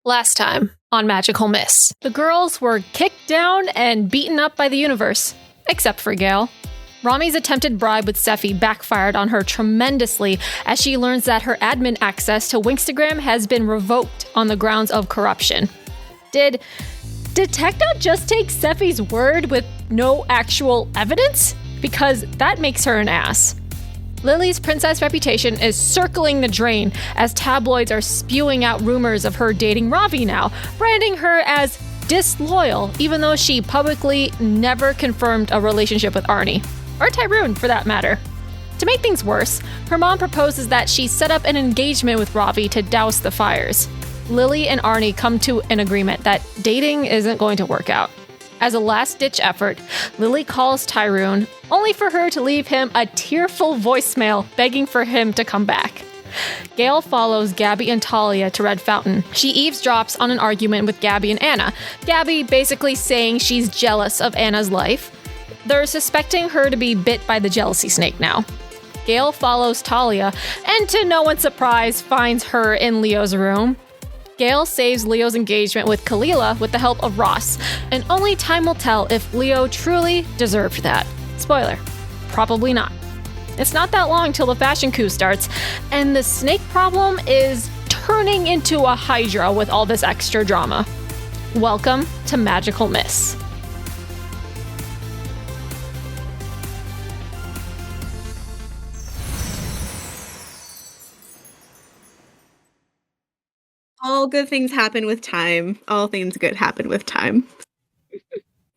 Last time on Magical Miss, the girls were kicked down and beaten up by the universe, except for Gayle. Romi's attempted bribe with Sephi backfired on her tremendously as she learns that her admin access to Winxtagram has been revoked on the grounds of corruption. Did Tecna just take Sephi's word with no actual evidence? Because that makes her an ass. Lily's princess reputation is circling the drain as tabloids are spewing out rumors of her dating Ravi now, branding her as disloyal, even though she publicly never confirmed a relationship with Arnie. Or Tyrone, for that matter. To make things worse, her mom proposes that she set up an engagement with Ravi to douse the fires. Lily and Arnie come to an agreement that dating isn't going to work out. As a last-ditch effort, Lily calls Tyrone, only for her to leave him a tearful voicemail begging for him to come back. Gayle follows Gabby and Talia to Red Fountain. She eavesdrops on an argument with Gabby and Anna, Gabby basically saying she's jealous of Anna's life. They're suspecting her to be bit by the jealousy snake now. Gayle follows Talia, and to no one's surprise, finds her in Leo's room. Gayle saves Leo's engagement with Kalila with the help of Ross, and only time will tell if Leo truly deserved that. Spoiler, probably not. It's not that long till the fashion coup starts, and the snake problem is turning into a hydra with all this extra drama. Welcome to Magical Miss. All good things happen with time. All things good happen with time.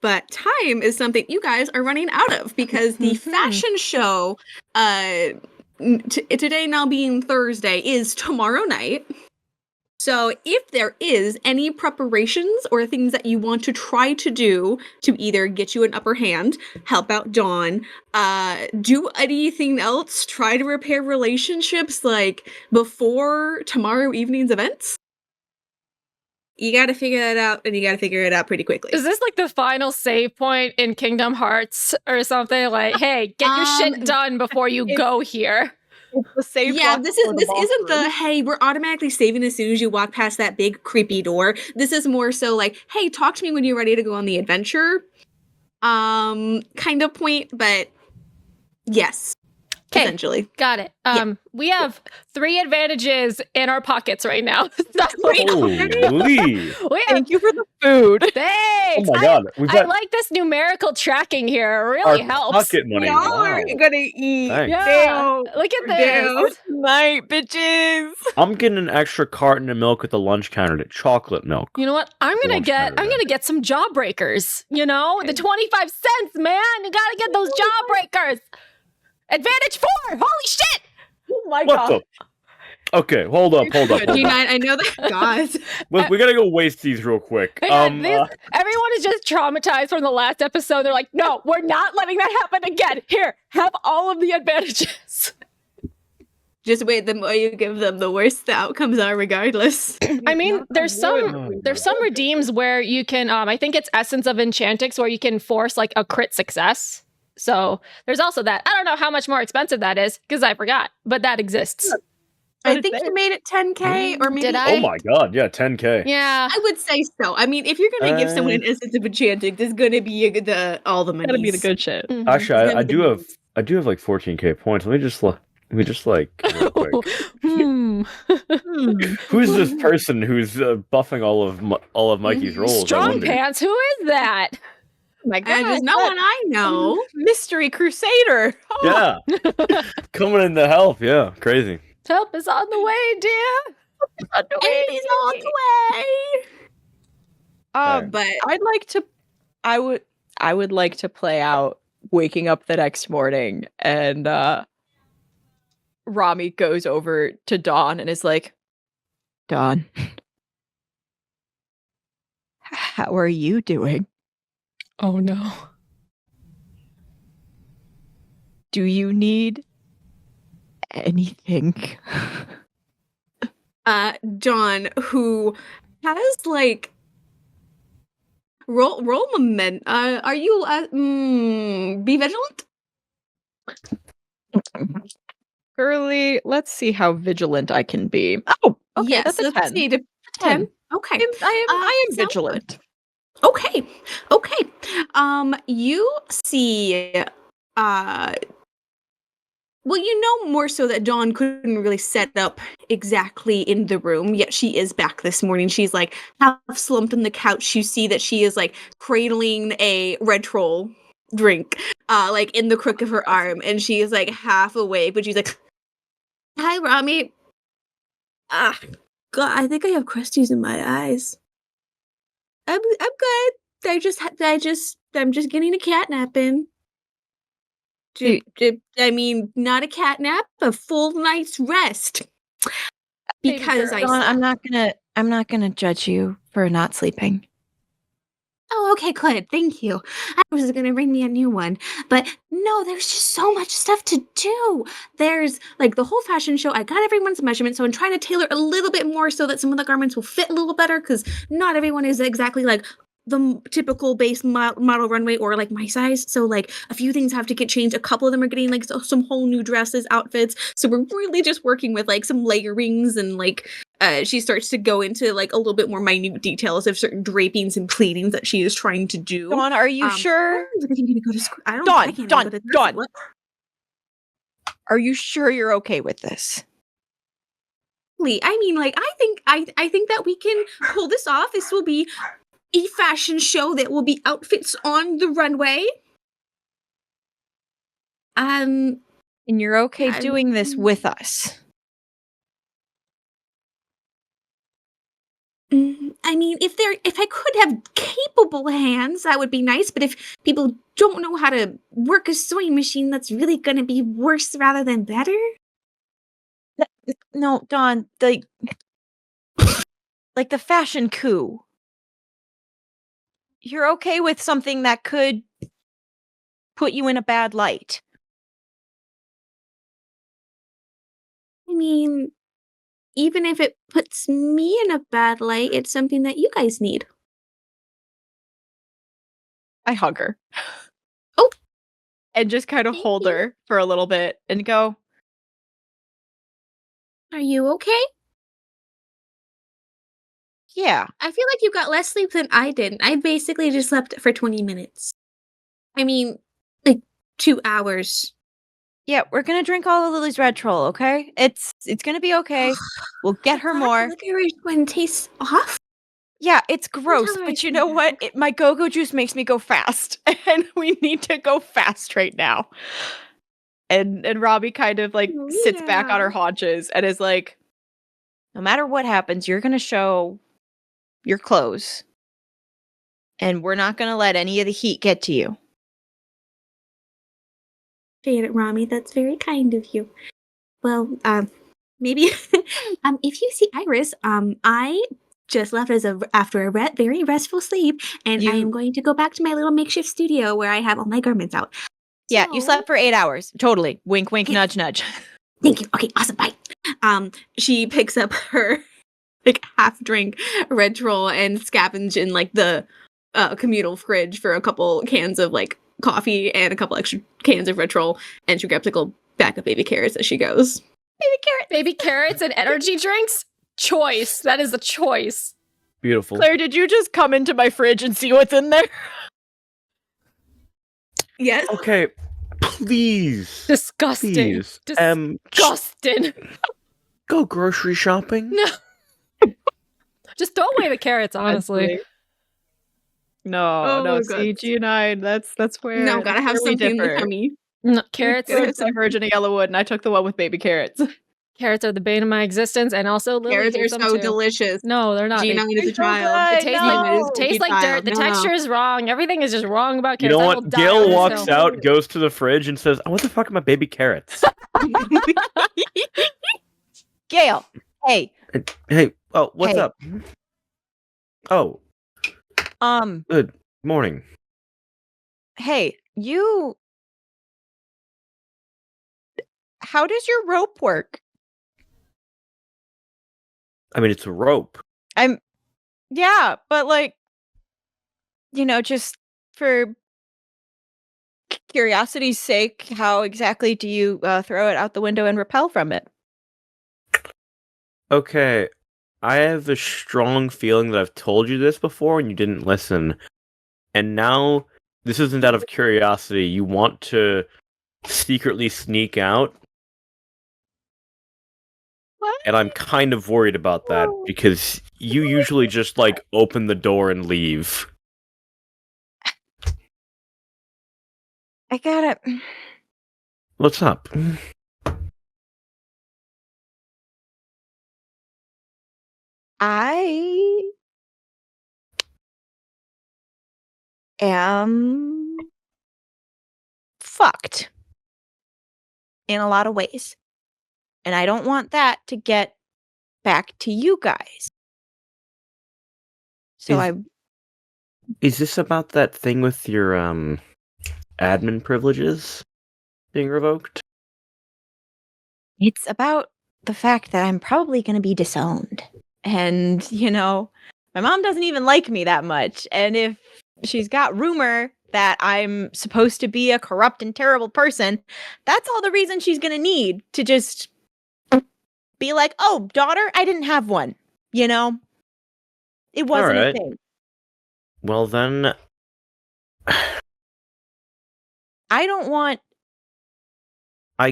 But time is something you guys are running out of because the fashion show, today now being Thursday, is tomorrow night. So if there is any preparations or things that you want to try to do to either get you an upper hand, help out Dawn, do anything else, try to repair relationships like before tomorrow evening's events, you gotta figure that out, and you gotta figure it out pretty quickly. Is this like the final save point in Kingdom Hearts or something? Like, hey, get your shit done before you go here. It's the save. Yeah, this isn't the hey, we're automatically saving as soon as you walk past that big creepy door. This is more so like, hey, talk to me when you're ready to go on the adventure. Kind of point, but yes. Essentially. Got it. We have 3 advantages in our pockets right now. Holy. Thank you for the food. Thanks. Oh my god. I like this numerical tracking here. It really helps. Pocket money. Y'all are gonna eat. Yeah. Damn. Look at this. Night, bitches. I'm getting an extra carton of milk at the lunch counter to chocolate milk. You know what? I'm gonna get some jawbreakers. You know, the 25 cents, man. You gotta get those jawbreakers. Advantage 4! Holy shit! Oh my What god. Okay, hold up. I know that. God. We gotta go waste these real quick. Everyone is just traumatized from the last episode. They're like, no, we're not letting that happen again. Here, have all of the advantages. Just wait, the more you give them, the worse the outcomes are regardless. I mean, there's some redeems where you can, I think it's Essence of Enchantix, where you can force like a crit success. So there's also that. I don't know how much more expensive that is because I forgot, but that exists. I think you made it 10K or maybe. Did I? Oh my god, yeah, 10K. Yeah. I would say so. I mean, if you're gonna give someone an Essence of Enchanting, there's gonna be all the money. Gotta be the good shit. Mm-hmm. Actually, I do have like 14K points. Let me just like real quick. Who's this person who's buffing all of Mikey's rolls? Strong Pants. Who is that? Oh my god, there's no one I know. Mystery Crusader. Yeah, coming in to help. Yeah, crazy. Help is on the way, dear. He's on the way. But I would like to play out waking up the next morning and Romi goes over to Dawn and is like, Dawn, how are you doing? Oh no. Do you need anything? John, who has like roll moment. Are you be vigilant? Girly, let's see how vigilant I can be. Oh, okay, yes, that's a let's 10. see. 10. Okay. I am sounds vigilant. Okay. You see, well, you know more so that Dawn couldn't really set up exactly in the room, yet she is back this morning. She's like half slumped on the couch. You see that she is like cradling a red troll drink, like in the crook of her arm, and she is like half awake, but she's like, "Hi, Romi. Ah, God, I think I have crusties in my eyes. I'm good. I'm just getting a cat nap in. I mean, not a cat nap, a full night's rest. Baby Because girl. I Dawn, slept. I'm not gonna judge you for not sleeping. Oh, okay, good. Thank you. I was gonna bring me a new one, but no, there's just so much stuff to do. There's like the whole fashion show. I got everyone's measurements, so I'm trying to tailor a little bit more so that some of the garments will fit a little better because not everyone is exactly like the typical base model runway or like my size. So like a few things have to get changed. A couple of them are getting like some whole new dresses, outfits. So we're really just working with like some layerings and like she starts to go into like a little bit more minute details of certain drapings and pleatings that she is trying to do. Dawn, are you sure? I think I'm gonna go to school. I Dawn, can't Dawn, go to this. Dawn. What? Are you sure you're okay with this? I mean, like, I think that we can pull this off. This will be a fashion show that will be outfits on the runway. And you're okay I'm- doing this with us? I mean, if I could have capable hands, that would be nice. But if people don't know how to work a sewing machine, that's really gonna be worse rather than better. No, Dawn, like the fashion coup. You're okay with something that could put you in a bad light. I mean, even if it puts me in a bad light, it's something that you guys need. I hug her. Oh. And just kind of Thank hold you. her for a little bit and go, Are you okay? yeah. I feel like you got less sleep than I did. I basically just slept for 20 minutes. I mean, like 2 hours. Yeah, we're gonna drink all of Lily's red troll, okay? It's gonna be okay. We'll get her more. Licorice one tastes off. Yeah, it's gross, her I but you feel know bad, what? okay? My go-go juice makes me go fast, and we need to go fast right now. And Robbie kind of like Oh, sits back on her yeah. haunches and is like, no matter what happens, you're gonna show your clothes, and we're not gonna let any of the heat get to you. Appreciate it, Romi. That's very kind of you. Well, maybe if you see Iris, I just left after a very restful sleep, and I am going to go back to my little makeshift studio where I have all my garments out. Yeah, you So- slept for 8 hours. Totally. Wink, wink, Yeah. nudge, nudge. Thank you. Okay, awesome. Bye. She picks up her like half drink red troll and scavenge in like the communal fridge for a couple cans of like coffee and a couple extra cans of red troll, and she grabs like a bag of baby carrots as she goes. Baby carrots and energy drinks? Choice. That is a choice. Beautiful. Claire, did you just come into my fridge and see what's in there? Yes. Okay, please. Disgusting. Please. Disgusting. Go grocery shopping. No. Just throw away the carrots, honestly. No, Oh no. my See, God. G and I, that's where. No, gotta have where we something in the differ. tummy. No, carrots. You took the Virgin Yellowwood, and I took the one with baby carrots. Carrots are the bane of my existence, and also Lily Carrots are hates them so too. delicious. No, they're not. Gina They, is a child. it tastes like No. tastes like dirt. The No. texture is wrong. Everything is just wrong about You carrots. know I will what? die Gail on this walks hill. out, goes to the fridge, and says, "What the fuck are my baby carrots?" Gail, hey, Hey, oh, what's Hey. up? Oh, good morning. hey, you. How does your rope work? I mean, it's a rope. Yeah, but like, just for curiosity's sake, how exactly do you throw it out the window and repel from it? Okay, I have a strong feeling that I've told you this before and you didn't listen. And now, this isn't out of curiosity. You want to secretly sneak out? What? And I'm kind of worried about that because you usually just, like, open the door and leave. I gotta. What's up? I am fucked in a lot of ways. And I don't want that to get back to you guys. So Is this about that thing with your, admin privileges being revoked? It's about the fact that I'm probably going to be disowned. And, my mom doesn't even like me that much. And if she's got rumor that I'm supposed to be a corrupt and terrible person, that's all the reason she's going to need to just be like, oh, daughter, I didn't have one. It wasn't a thing. Well, then... I don't want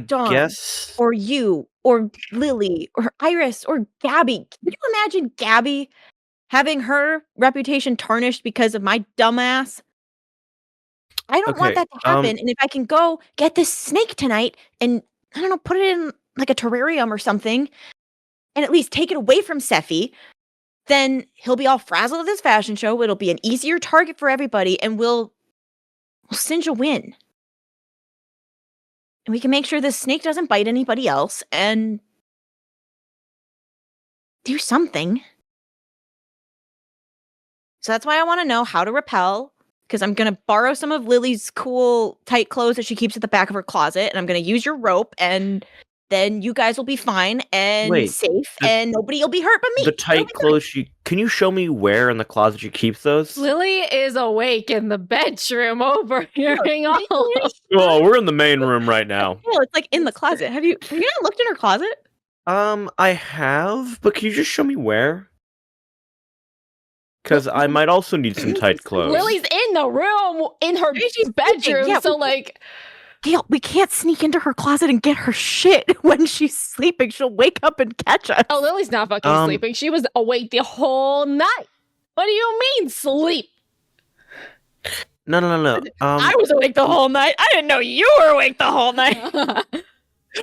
Dawn guess... or you or Lily or Iris or Gabby. Can you imagine Gabby having her reputation tarnished because of my dumbass? I don't want that to happen. And if I can go get this snake tonight and, I don't know, put it in like a terrarium or something and at least take it away from Sephi, then he'll be all frazzled at this fashion show. It'll be an easier target for everybody and we'll cinch a win. And we can make sure this snake doesn't bite anybody else and do something. So that's why I want to know how to repel, because I'm going to borrow some of Lily's cool tight clothes that she keeps at the back of her closet, and I'm going to use your rope, and then you guys will be fine and safe, and nobody will be hurt but me. The tight clothes can you show me where in the closet she keeps those? Lily is awake in the bedroom overhearing all of. Oh, we're in the main room right now. Oh, it's like in the closet. Have you not looked in her closet? I have, but can you just show me where? Because I might also need some tight clothes. Lily's in the room, in her bedroom, yeah, so like... Gayle, we can't sneak into her closet and get her shit when she's sleeping. She'll wake up and catch us. Oh, Lily's not fucking sleeping. She was awake the whole night. What do you mean, sleep? No. I was awake the whole night. I didn't know you were awake the whole night.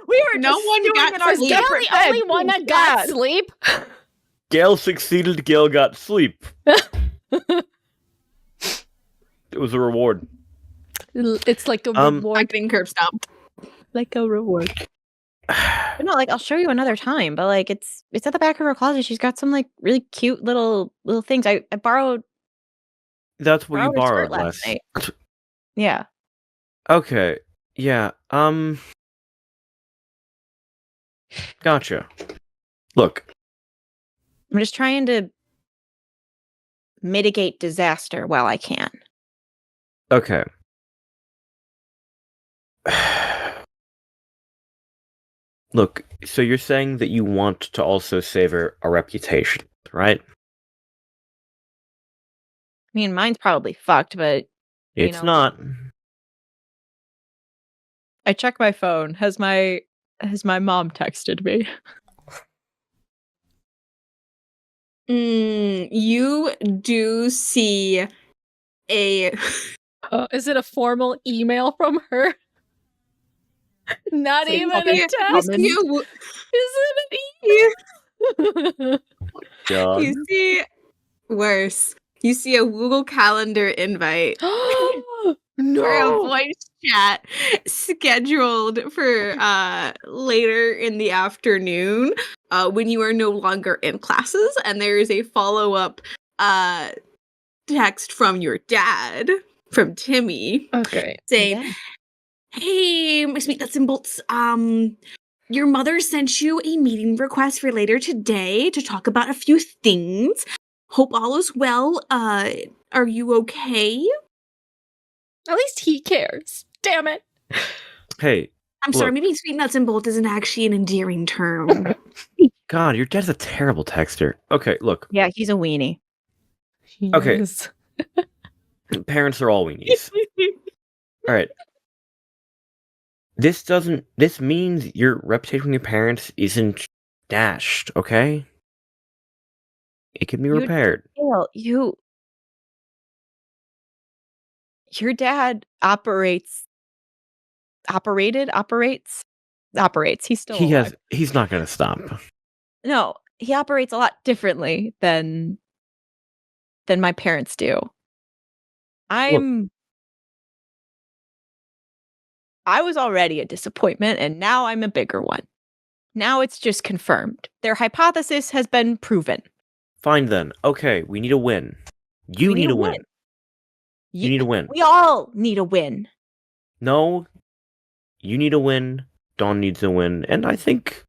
We were No one got in our sleep. Gayle separate the only beds. one that got sleep? Gayle succeeded, Gayle got sleep. It was a reward. It's like a reward. Marketing curb stop. Like a reward. No, like I'll show you another time, but like it's at the back of her closet. She's got some like really cute little things. I borrowed. That's what you her skirt borrowed last last. night. Yeah. Okay. Yeah. Gotcha. Look. I'm just trying to mitigate disaster while I can. Okay. Look, so you're saying that you want to also save a reputation, right? I mean, mine's probably fucked, but It's not. I check my phone. Has my mom texted me? You do see a... Is it a formal email from her? Not even a text. Is it an email? God. You see worse. You see a Google Calendar invite for a voice chat scheduled for later in the afternoon when you are no longer in classes, and there is a follow-up text from your dad, from Timmy. Okay. Saying, hey, Miss Meat Nuts and Bolts, your mother sent you a meeting request for later today to talk about a few things. Hope all is well. Are you okay? At least he cares. Damn it. Hey. I'm sorry, Look. maybe sweet nuts and bolt isn't actually an endearing term. God, your dad's a terrible texter. Okay, look. Yeah, he's a weenie. Okay. Yes. Parents are all weenies. All right. This means your reputation with your parents isn't dashed, okay? It can be repaired. Gayle, your dad operates. He's still alive. He's not gonna stop. No, he operates a lot differently than my parents do. I was already a disappointment, and now I'm a bigger one. Now it's just confirmed. Their hypothesis has been proven. Fine then. Okay, we need a win. You need a win. You need a win. We all need a win. No, you need a win. Dawn needs a win. And I think...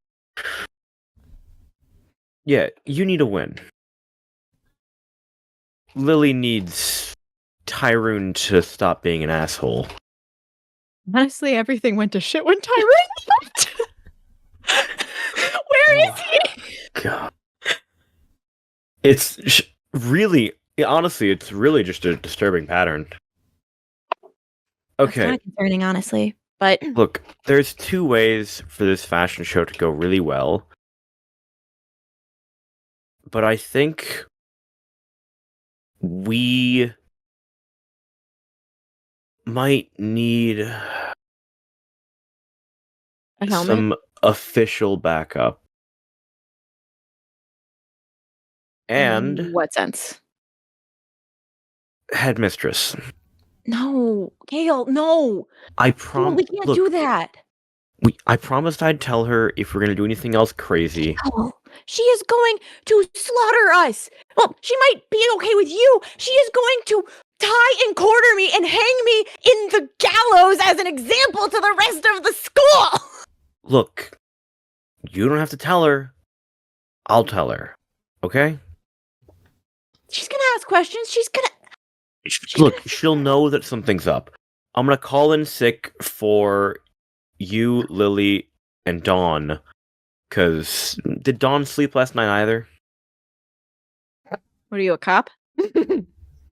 Yeah, you need a win. Lily needs Tyrone to stop being an asshole. Honestly, everything went to shit when Tyrone left. Where is he? God. It's really... Honestly, it's really just a disturbing pattern. That's Okay. kind of concerning, honestly. But Look, there's two ways for this fashion show to go really well. But I think we might need a helmet. some official backup. And In what sense? headmistress. No, Gayle, no. I No, promise. we can't do that. I promised I'd tell her if we're gonna do anything else crazy. Oh, she is going to slaughter us. Well, she might be okay with you. She is going to tie and quarter me and hang me in the gallows as an example to the rest of the school. Look, you don't have to tell her. I'll tell her. Okay? She's gonna ask questions. Look, she'll know that something's up. I'm gonna call in sick for you, Lily, and Dawn. Cause did Dawn sleep last night either? What are you, a cop?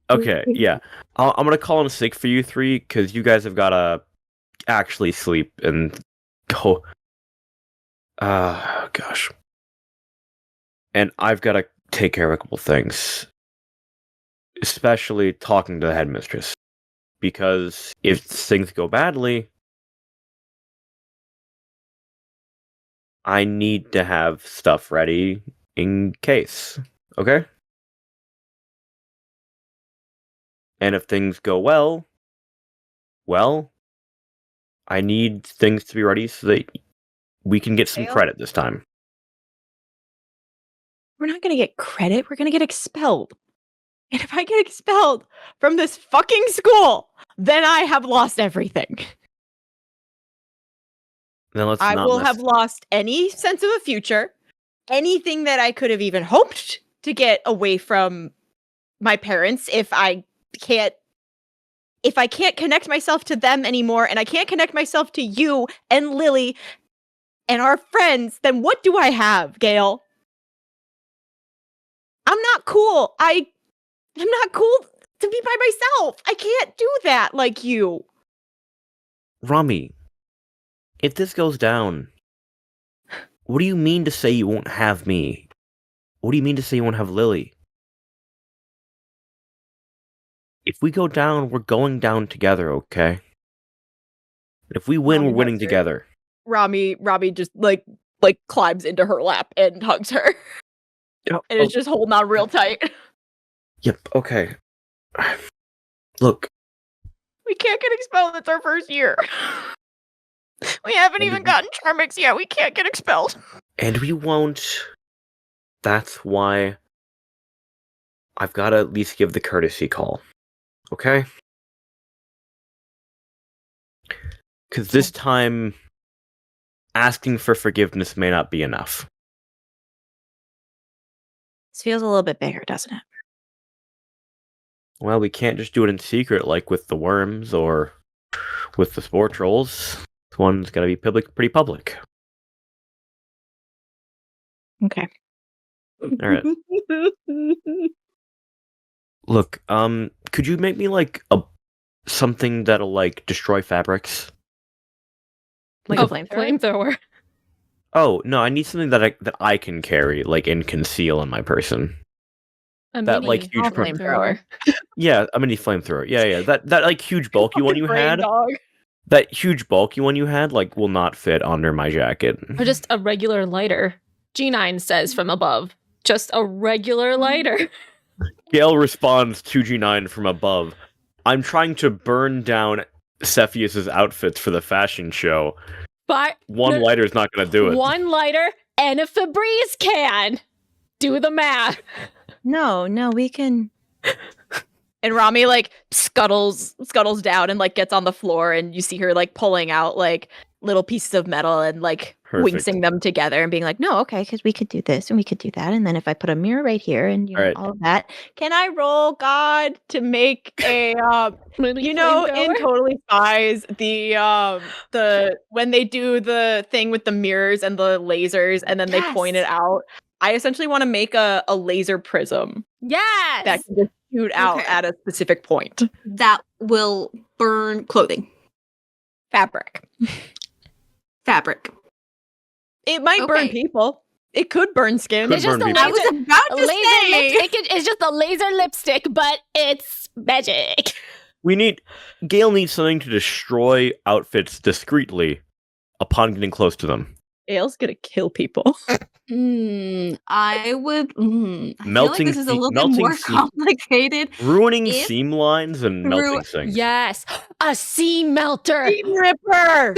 Okay, yeah. I'm gonna call in sick for you three, cause you guys have gotta actually sleep and go. Gosh. And I've gotta take care of a couple things. Especially talking to the headmistress. Because if things go badly, I need to have stuff ready in case. Okay? And if things go well, I need things to be ready so that we can get some Gayle? credit this time. We're not gonna get credit. We're gonna get expelled. And if I get expelled from this fucking school, then I have lost everything. Then let's I not will mess- have lost any sense of a future, anything that I could have even hoped to get away from my parents if I can't connect myself to them anymore, and I can't connect myself to you and Lily and our friends, then what do I have, Gayle? I'm not cool. I'm not cool to be by myself. I can't do that like you. Romi, if this goes down, what do you mean to say you won't have me? What do you mean to say you won't have Lily? If we go down, we're going down together, okay? If we win, Romi we're winning hugs her. together. Romi just like climbs into her lap and hugs her. And is just holding on real tight. Yep, okay. Look, We can't get expelled. It's our first year. We haven't even gotten Charmix yet. We can't get expelled. and we won't. That's why I've got to at least give the courtesy call. Okay? Because this time, asking for forgiveness may not be enough. This feels a little bit bigger, doesn't it? Well, we can't just do it in secret like with the worms or with the spore trolls. This one's gotta be pretty public. Okay. All right. Look, could you make me like something that'll like destroy fabrics? Like a flamethrower? Flamethrower. Oh no, I need something that I can carry, like, and conceal in my person. A That, mini like, huge flamethrower. Yeah, a mini flamethrower. Yeah. That like huge bulky one you had. Dog. That huge bulky one you had, like, will not fit under my jacket. Or just a regular lighter. G9 says from above. Just a regular lighter. Gayle responds to G9 from above. I'm trying to burn down Cepheus's outfits for the fashion show. But One lighter's not gonna do it. one lighter and a Febreze can. Do the math. No, we can. And Romi like scuttles down and like gets on the floor, and you see her like pulling out like little pieces of metal and like Perfect. winxing them together and being like, no, okay, because we could do this and we could do that, and then if I put a mirror right here and you know, All right. all of that, can I roll God to make a Mini you know, flamethrower? in Totally Spies, the when they do the thing with the mirrors and the lasers and then they point it Yes. out, I essentially want to make a laser prism Yes. that can just shoot out Okay. at a specific point. That will burn clothing, Fabric. fabric. It might burn Okay. people. It could burn skin. Could It's just burn a people. I was laser, about to laser say. lipstick. It's just a laser lipstick, but it's magic. Gayle needs something to destroy outfits discreetly upon getting close to them. Gale's gonna kill people. I would. I feel like Melting this is a seam- little bit melting more seam. complicated. Ruining If seam lines and through- melting things. Yes. A seam melter. Seam Ripper!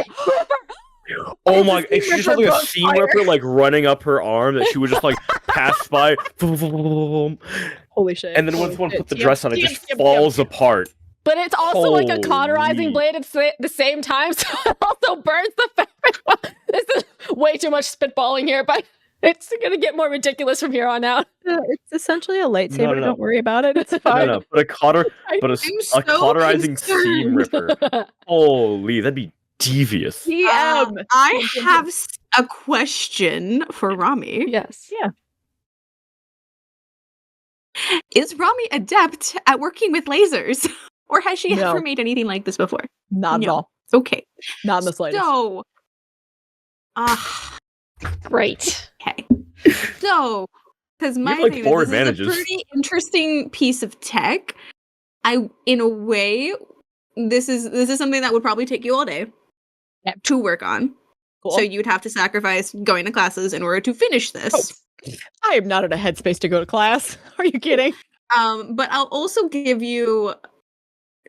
Oh It's my! a It's seam just ripper like a on seam fire. ripper, like running up her arm that she would just like pass by, and Holy shit. then once one put the dress on, it just falls apart. But it's also like a cauterizing Holy. blade at the same time, so it also burns the fabric. This is way too much spitballing here, but it's going to get more ridiculous from here on out. It's essentially a lightsaber. No. Don't worry about it. It's fine. No, but a I'm a so cauterizing seam concerned. ripper. Holy, that'd be devious. DM. I have a question for Romi. Yes. Yeah. Is Romi adept at working with lasers, or has she No. ever made anything like this before? Not at No. all. Okay, Not in the slightest. so, Great. okay, so because my have, like, thing 4 is, this advantages. is a pretty interesting piece of tech. In a way, this is something that would probably take you all day Yep. to work on. Cool. So you'd have to sacrifice going to classes in order to finish this. I am not in a headspace to go to class. Are you kidding? But I'll also give you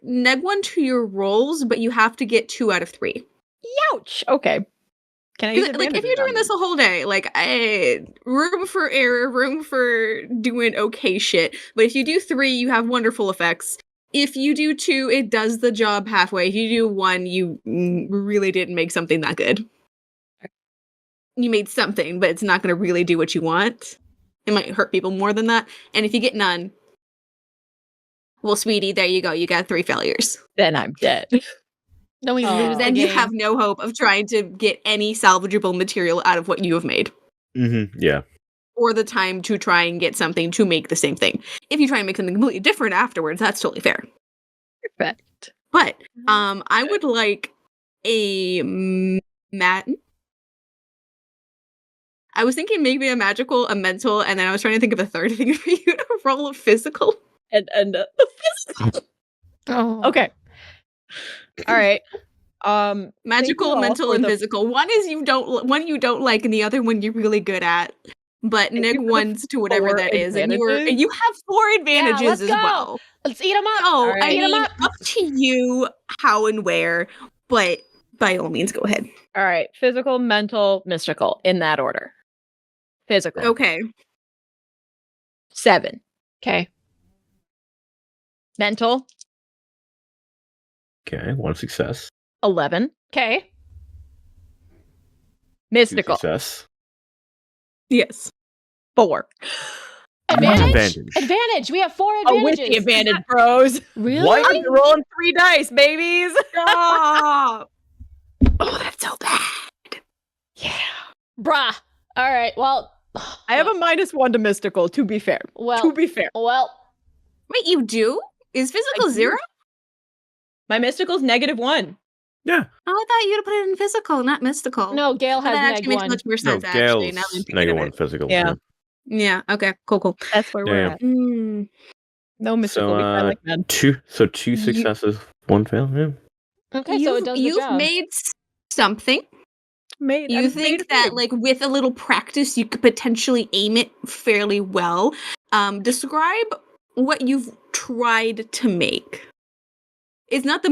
neg 1 to your rolls, but you have to get 2 out of 3. Ouch. Okay. Can I use Like if you're doing this a whole day, like room for error, room for doing okay shit. But if you do 3, you have wonderful effects. If you do 2, it does the job halfway. If you do 1, you really didn't make something that good. You made something, but it's not going to really do what you want. It might hurt people more than that. And if you get none, well, sweetie, there you go. You got 3 failures. Then I'm dead. Then we lose the Then you game. have no hope of trying to get any salvageable material out of what you have made. Yeah. Or the time to try and get something to make the same thing. If you try and make something completely different afterwards, that's totally fair. Perfect. But I would like a I was thinking maybe a magical, a mental, and then I was trying to think of a third thing for you to roll a physical. And Oh. okay. All right. Magical, all mental, for and the- physical. One you don't like, and the other one you're really good at. But And neg you have ones to whatever 4 that is, and advantages? you have 4 advantages let's as go. well. Let's eat them up. Oh, Alright. I Eat 'em mean, up. up to you how and where, but by all means, go ahead. All right. Physical, mental, mystical, in that order. Physical. Okay. 7. Okay. Mental. Okay, 1 success. 11. Okay. 2 Mystical. success. Yes. 4. Advantage? Advantage. Advantage. We have 4 Oh, with advantages. the advantage, bros. Really? What? I'm rolling 3 dice, babies. Stop. Oh, that's so bad. Yeah. Bruh. All right. Well, I have a -1 to mystical, to be fair. Well, well, Wait, you do? Is physical do. 0? My mystical's -1. Yeah. Oh, I thought you'd put it in physical, not mystical. no, Gayle But has that neg actually makes 1. much more No, sense, actually. Now that I'm Gale's thinking of -1 it. physical. Yeah. Yeah, okay, cool. That's where Yeah. we're at. Mm, No mystical. We find like men. two You- successes, 1 fail. Yeah. Okay, so it does the you've job. made something. You I've think made a that, thing. like, with a little practice, you could potentially aim it fairly well. Describe what you've tried to make. It's not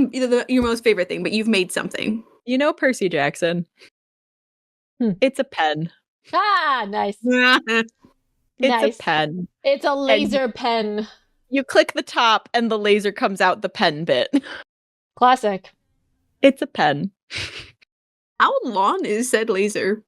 your most favorite thing, but you've made something. You know Percy Jackson. It's a pen. Ah, nice. It's Nice. a pen. It's a laser pen. You click the top and the laser comes out the pen bit. Classic. It's a pen. How long is said laser?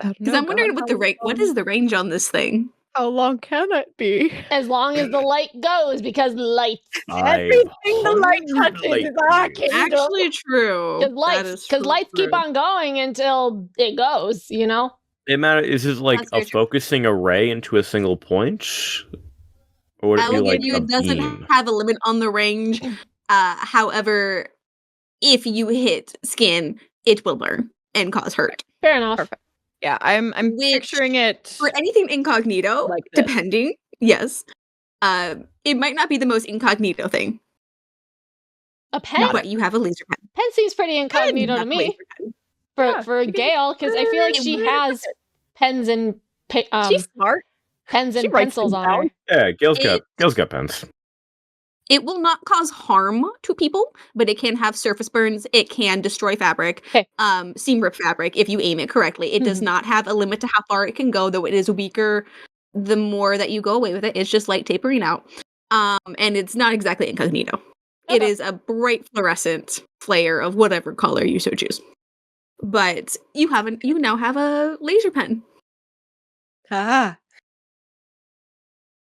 Because I'm wondering what is the range on this thing? How long can it be? As long as the light goes, because lights. Everything the light touches light is our years. kingdom. Actually true. Because lights keep on going until it goes, you know? It matter. Is this like That's a very true. focusing array into a single point, or would it I be will like give you, a it doesn't beam? have a limit on the range. However, if you hit skin, it will burn and cause hurt. Fair enough. Perfect. Yeah, I'm Which, picturing it For anything incognito, like this. depending, yes. It might not be the most incognito thing, A pen? but you have a laser pen. Pen seems pretty incognito to Have a me. laser pen. For you can Gayle, because I feel like just she put it has pens and She's smart. pens she and writes pencils things on her. down. Yeah, Gale's It- got pens. It will not cause harm to people, but it can have surface burns. It can destroy fabric, Okay. seam rip fabric if you aim it correctly. It does Mhm. not have a limit to how far it can go, though it is weaker the more that you go away with it. It's just light tapering out. And it's not exactly incognito. It Okay. is a bright fluorescent flare of whatever color you so choose. But you now have a laser pen. Ah.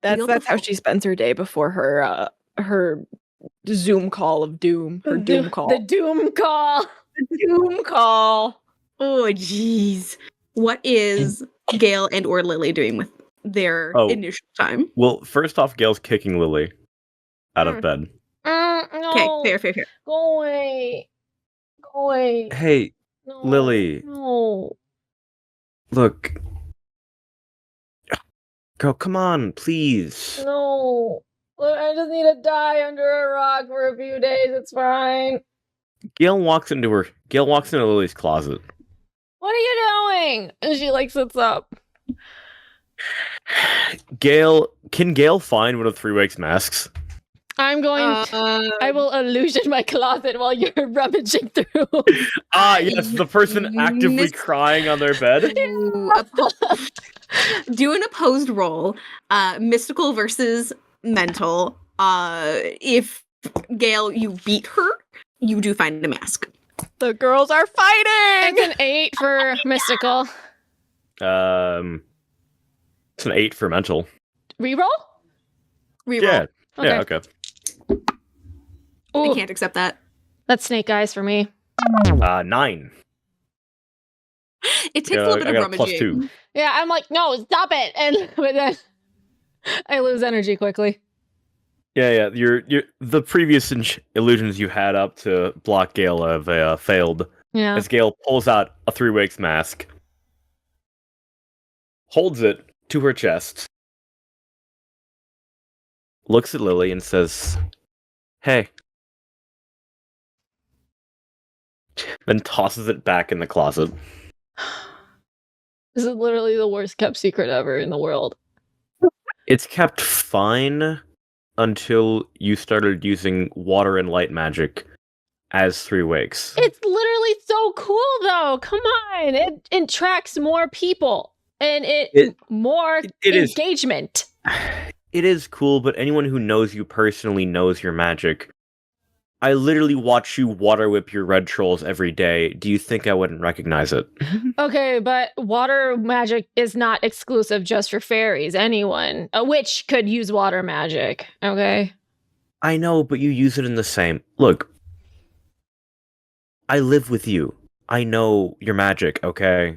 That's how Beautiful. she spends her day before her Zoom call of doom. Her doom call. The doom call. Doom call. Oh, jeez. What is Gayle and or Lily doing with their initial time? Well, first off, Gale's kicking Lily out of Mm. bed. Okay, No. fair. Go away. Go away. Hey, No. Lily. No. look. Girl, come on, please. No. Look, I just need to die under a rock for a few days. It's fine. Gayle walks into Lily's closet. What are you doing? And she like sits up. Can Gayle find one of 3 Wakes masks? I'm going. I will illusion my closet while you're rummaging through. Yes, the person actively crying on their bed. Do an opposed roll. Mystical versus mental. If Gayle, you beat her, you do find a mask. The girls are fighting. It's an 8 for mystical. It's an 8 for mental. Reroll? Reroll. Yeah. Okay. Yeah, okay. I Ooh, can't accept that. that's snake eyes for me. 9. It takes Yeah, a little bit I of got a rummaging. +2. Yeah, I'm like, no, stop it, and but then I lose energy quickly. Yeah. The previous illusions you had up to block Gayle have failed. Yeah. As Gayle pulls out a 3 Wakes mask, holds it to her chest, looks at Lily and says, "Hey." Then tosses it back in the closet. This is literally the worst kept secret ever in the world. It's kept fine until you started using water and light magic as 3 Wakes. It's literally so cool, though. Come on, it attracts more people and more it is. engagement. It is cool, but anyone who knows you personally knows your magic. I literally watch you water whip your red trolls every day. Do you think I wouldn't recognize it? Okay, but water magic is not exclusive just for fairies. Anyone, a witch could use water magic. Okay. I know, but you use it in the same. Look, I live with you. I know your magic, okay?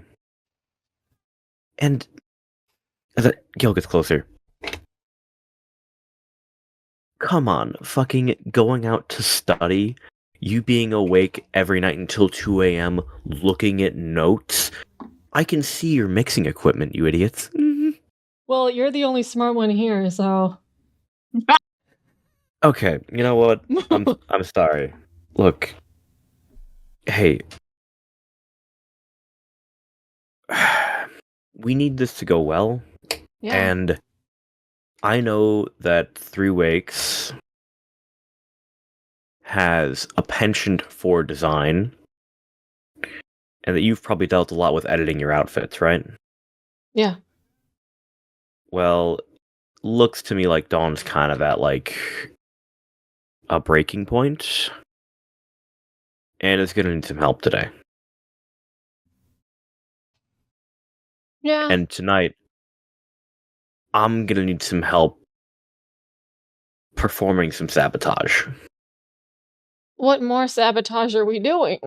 And as Gayle gets closer, come on, fucking going out to study, you being awake every night until 2 a.m. looking at notes. I can see your mixing equipment, you idiots. Well, you're the only smart one here, so. Okay, you know what? I'm sorry. Look, hey, we need this to go well, Yeah. and I know that 3 Wakes has a penchant for design, and that you've probably dealt a lot with editing your outfits, right? Yeah. Well, looks to me like Dawn's kind of at, like, a breaking point, and is gonna need some help today. Yeah. And tonight, I'm gonna need some help performing some sabotage. What more sabotage are we doing?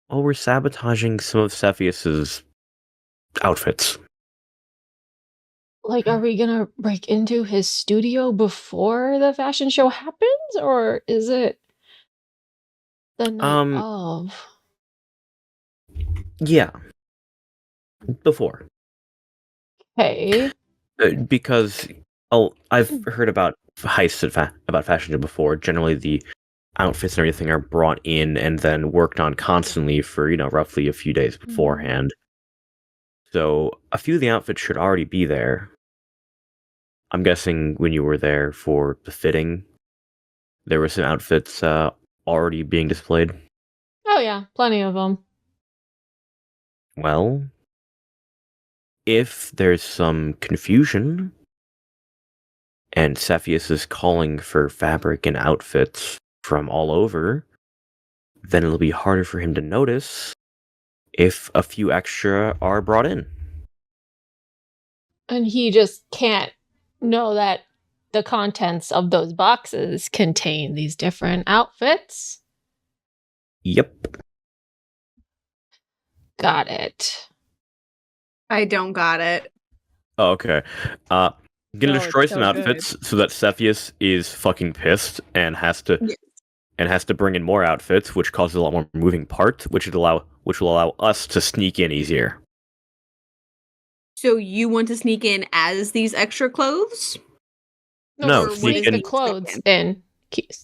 Oh, we're sabotaging some of Cepheus's outfits. Like, are we gonna break into his studio before the fashion show happens? Or is it the night of? Yeah. Before. Hey. Because I've heard about heists about fashion show before. Generally, the outfits and everything are brought in and then worked on constantly for, roughly a few days beforehand. So a few of the outfits should already be there. I'm guessing when you were there for the fitting, there were some outfits already being displayed. Oh, yeah. Plenty of them. Well, if there's some confusion and Cepheus is calling for fabric and outfits from all over, then it'll be harder for him to notice if a few extra are brought in. And he just can't know that the contents of those boxes contain these different outfits. Yep. Got it. I don't got it. Oh, okay. Gonna No, destroy it's some so outfits so that Cepheus is fucking pissed and has to Yes. bring in more outfits, which causes a lot more moving parts, which will allow us to sneak in easier. So you want to sneak in as these extra clothes? No, Or what sneak is the in. clothes in.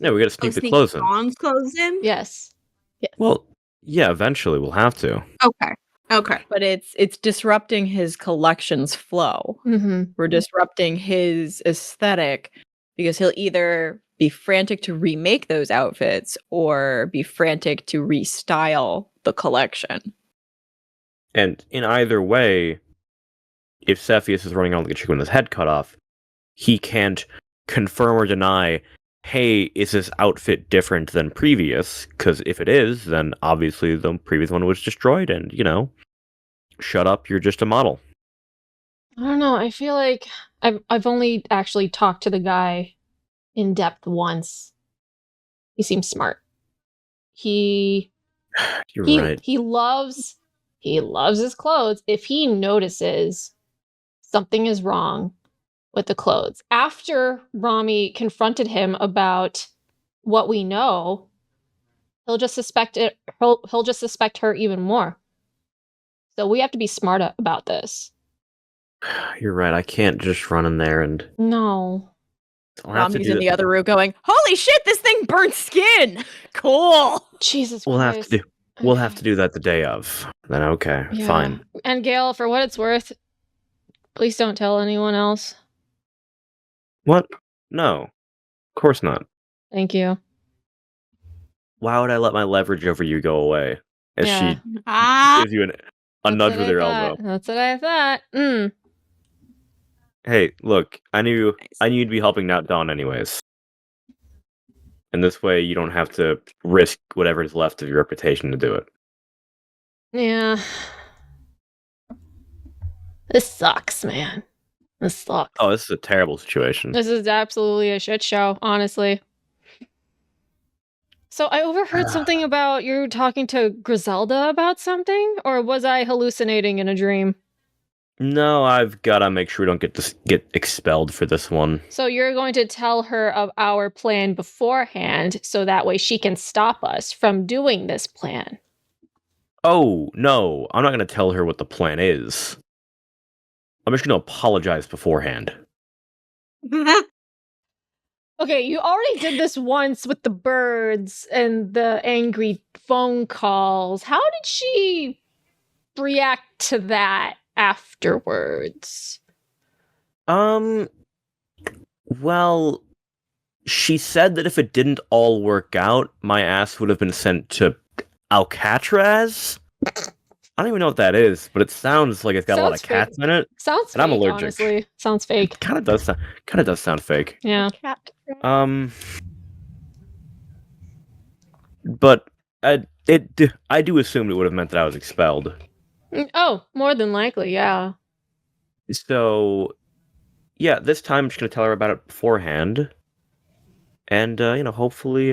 No, we gotta sneak the clothes in. Dawn's clothes in? Yes. Yes. Well, yeah, eventually we'll have to. Okay. Okay. But it's disrupting his collection's flow. Mm-hmm. We're disrupting his aesthetic because he'll either be frantic to remake those outfits or be frantic to restyle the collection. And in either way, if Cepheus is running on like a chicken with his head cut off, he can't confirm or deny, hey, is this outfit different than previous? Because if it is, then obviously the previous one was destroyed and, shut up, you're just a model. I don't know. I feel like I've only actually talked to the guy in depth once. He seems smart. You're right. He loves his clothes. If he notices something is wrong with the clothes after Romi confronted him about what we know, he'll just suspect it. He'll just suspect her even more. So we have to be smart about this. You're right. I can't just run in there and. No. I'll have to Romi's do in the that. other room going, "Holy shit, this thing burnt skin! Cool!" Jesus We'll Christ. have to do that the day of. Then okay, Yeah. fine. And Gayle, for what it's worth, please don't tell anyone else. What? No, of course not. Thank you. Why would I let my leverage over you go away? As Yeah. she Ah. gives you a nudge with her elbow. That's what I thought. Hey, look, I knew you'd be helping out Dawn anyways. And this way you don't have to risk whatever's left of your reputation to do it. Yeah. This sucks, man. This sucks. Oh, this is a terrible situation. This is absolutely a shit show, honestly. So I overheard something about you talking to Griselda about something, or was I hallucinating in a dream? No, I've gotta make sure we don't get expelled for this one. So you're going to tell her of our plan beforehand, so that way she can stop us from doing this plan. Oh, no, I'm not gonna tell her what the plan is. I'm just gonna apologize beforehand. Okay, you already did this once with the birds and the angry phone calls. How did she react to that afterwards? Well, she said that if it didn't all work out, my ass would have been sent to Alcatraz? I don't even know what that is, but it sounds like it's got a lot of Sounds cats in it. Sounds And I'm fake, allergic. honestly. Sounds fake. Kind of does sound fake. Yeah. But I do assume it would have meant that I was expelled. Oh, more than likely, yeah. So, yeah, this time I'm just gonna tell her about it beforehand, and hopefully,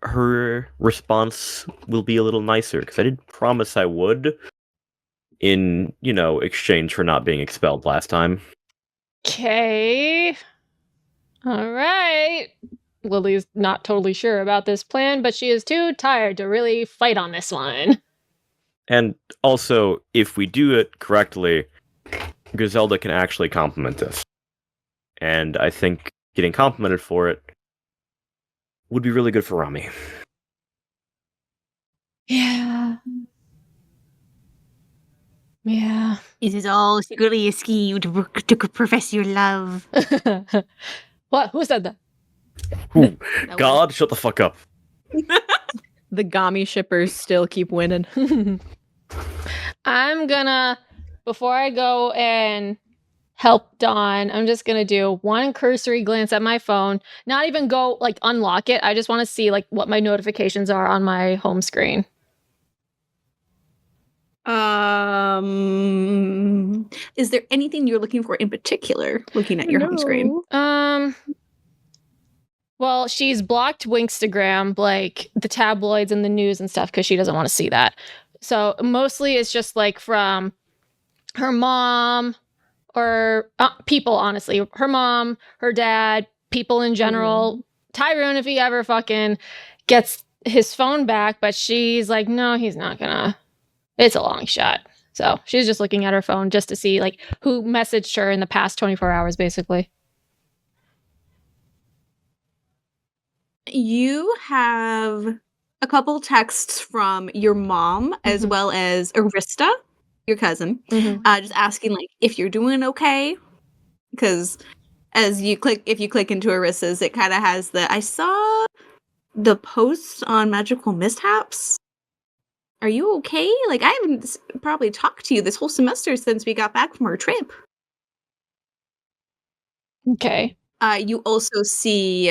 her response will be a little nicer because I did promise I would, in exchange for not being expelled last time. Okay. All right. Lily's not totally sure about this plan, but she is too tired to really fight on this one. And also, if we do it correctly, Griselda can actually compliment us. And I think getting complimented for it would be really good for Romi. Yeah. Yeah. This is all secretly a scheme to profess your love. What? Who said that? Ooh, God, shut the fuck up. The Gami shippers still keep winning. I'm gonna, before I go and help Dawn, I'm just gonna do one cursory glance at my phone. Not even go unlock it. I just want to see what my notifications are on my home screen. Is there anything you're looking for in particular looking at your home screen? Well, she's blocked Winkstagram, the tabloids and the news and stuff, because she doesn't want to see that. So mostly it's just from her mom or people, honestly. Her mom, her dad, people in general. Tyrone, if he ever fucking gets his phone back, but she's like, no, he's not gonna. It's a long shot. So she's just looking at her phone just to see who messaged her in the past 24 hours, basically. You have a couple texts from your mom as well as Arista, your cousin, just asking if you're doing okay. Because if you click into Arista's, it kind of has I saw the posts on magical mishaps. Are you okay? I haven't probably talked to you this whole semester since we got back from our trip. Okay. You also see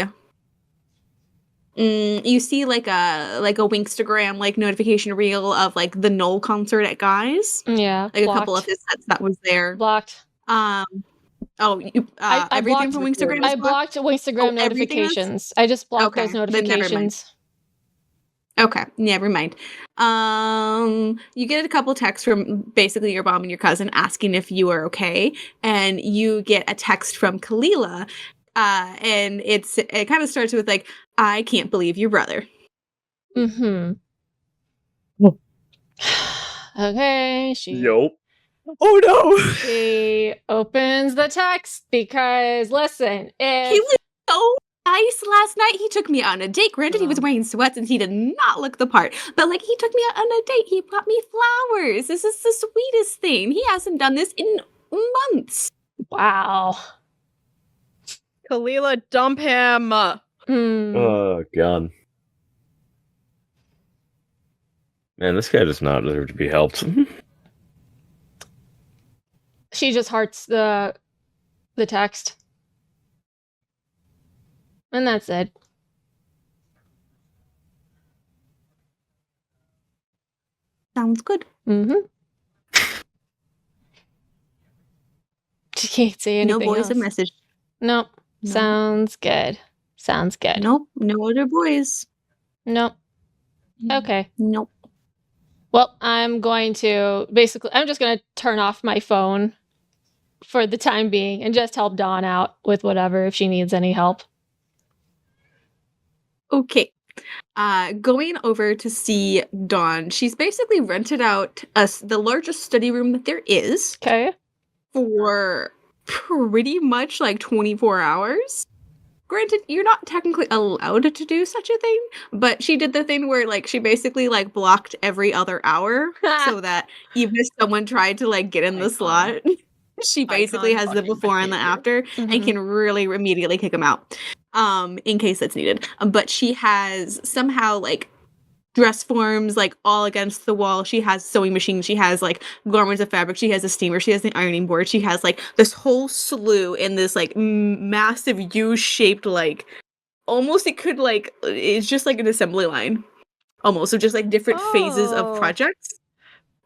a Winkstagram notification reel of the Knoll concert at Guy's. Yeah. A couple of his sets that was there. Blocked. I everything from Winkstagram. I blocked Winkstagram notifications. I just blocked those notifications. Okay, never mind. You get a couple texts from basically your mom and your cousin asking if you are okay, and you get a text from Kalila, and it kind of starts with I can't believe your brother. Okay, Yup. Oh no! She opens the text because listen, He was so nice last night. He took me on a date. Granted, he was wearing sweats and he did not look the part. But he took me on a date. He brought me flowers. This is the sweetest thing. He hasn't done this in months. Wow. Kalila, dump him. Oh god. Man, this guy does not deserve to be helped. She just hearts the text. And that's it. Sounds good. She can't say anything No voice else. of message. Nope. No. Sounds good. Sounds good. Nope, no other boys. Nope. Okay. Nope. Well, I'm just going to turn off my phone for the time being and just help Dawn out with whatever if she needs any help. Okay. Going over to see Dawn, she's basically rented out the largest study room that there is. Okay. For pretty much like 24 hours. Granted, you're not technically allowed to do such a thing, but she did the thing where like she basically like blocked every other hour so that even if someone tried to like get in the slot, she basically has the before and the after and can really immediately kick them out in case that's needed. But she has somehow like dress forms like all against the wall. She has sewing machines. She has like garments of fabric. She has a steamer. She has an ironing board. She has like this whole slew in this like massive U-shaped like almost it could like it's just like an assembly line almost. So just like different phases of projects.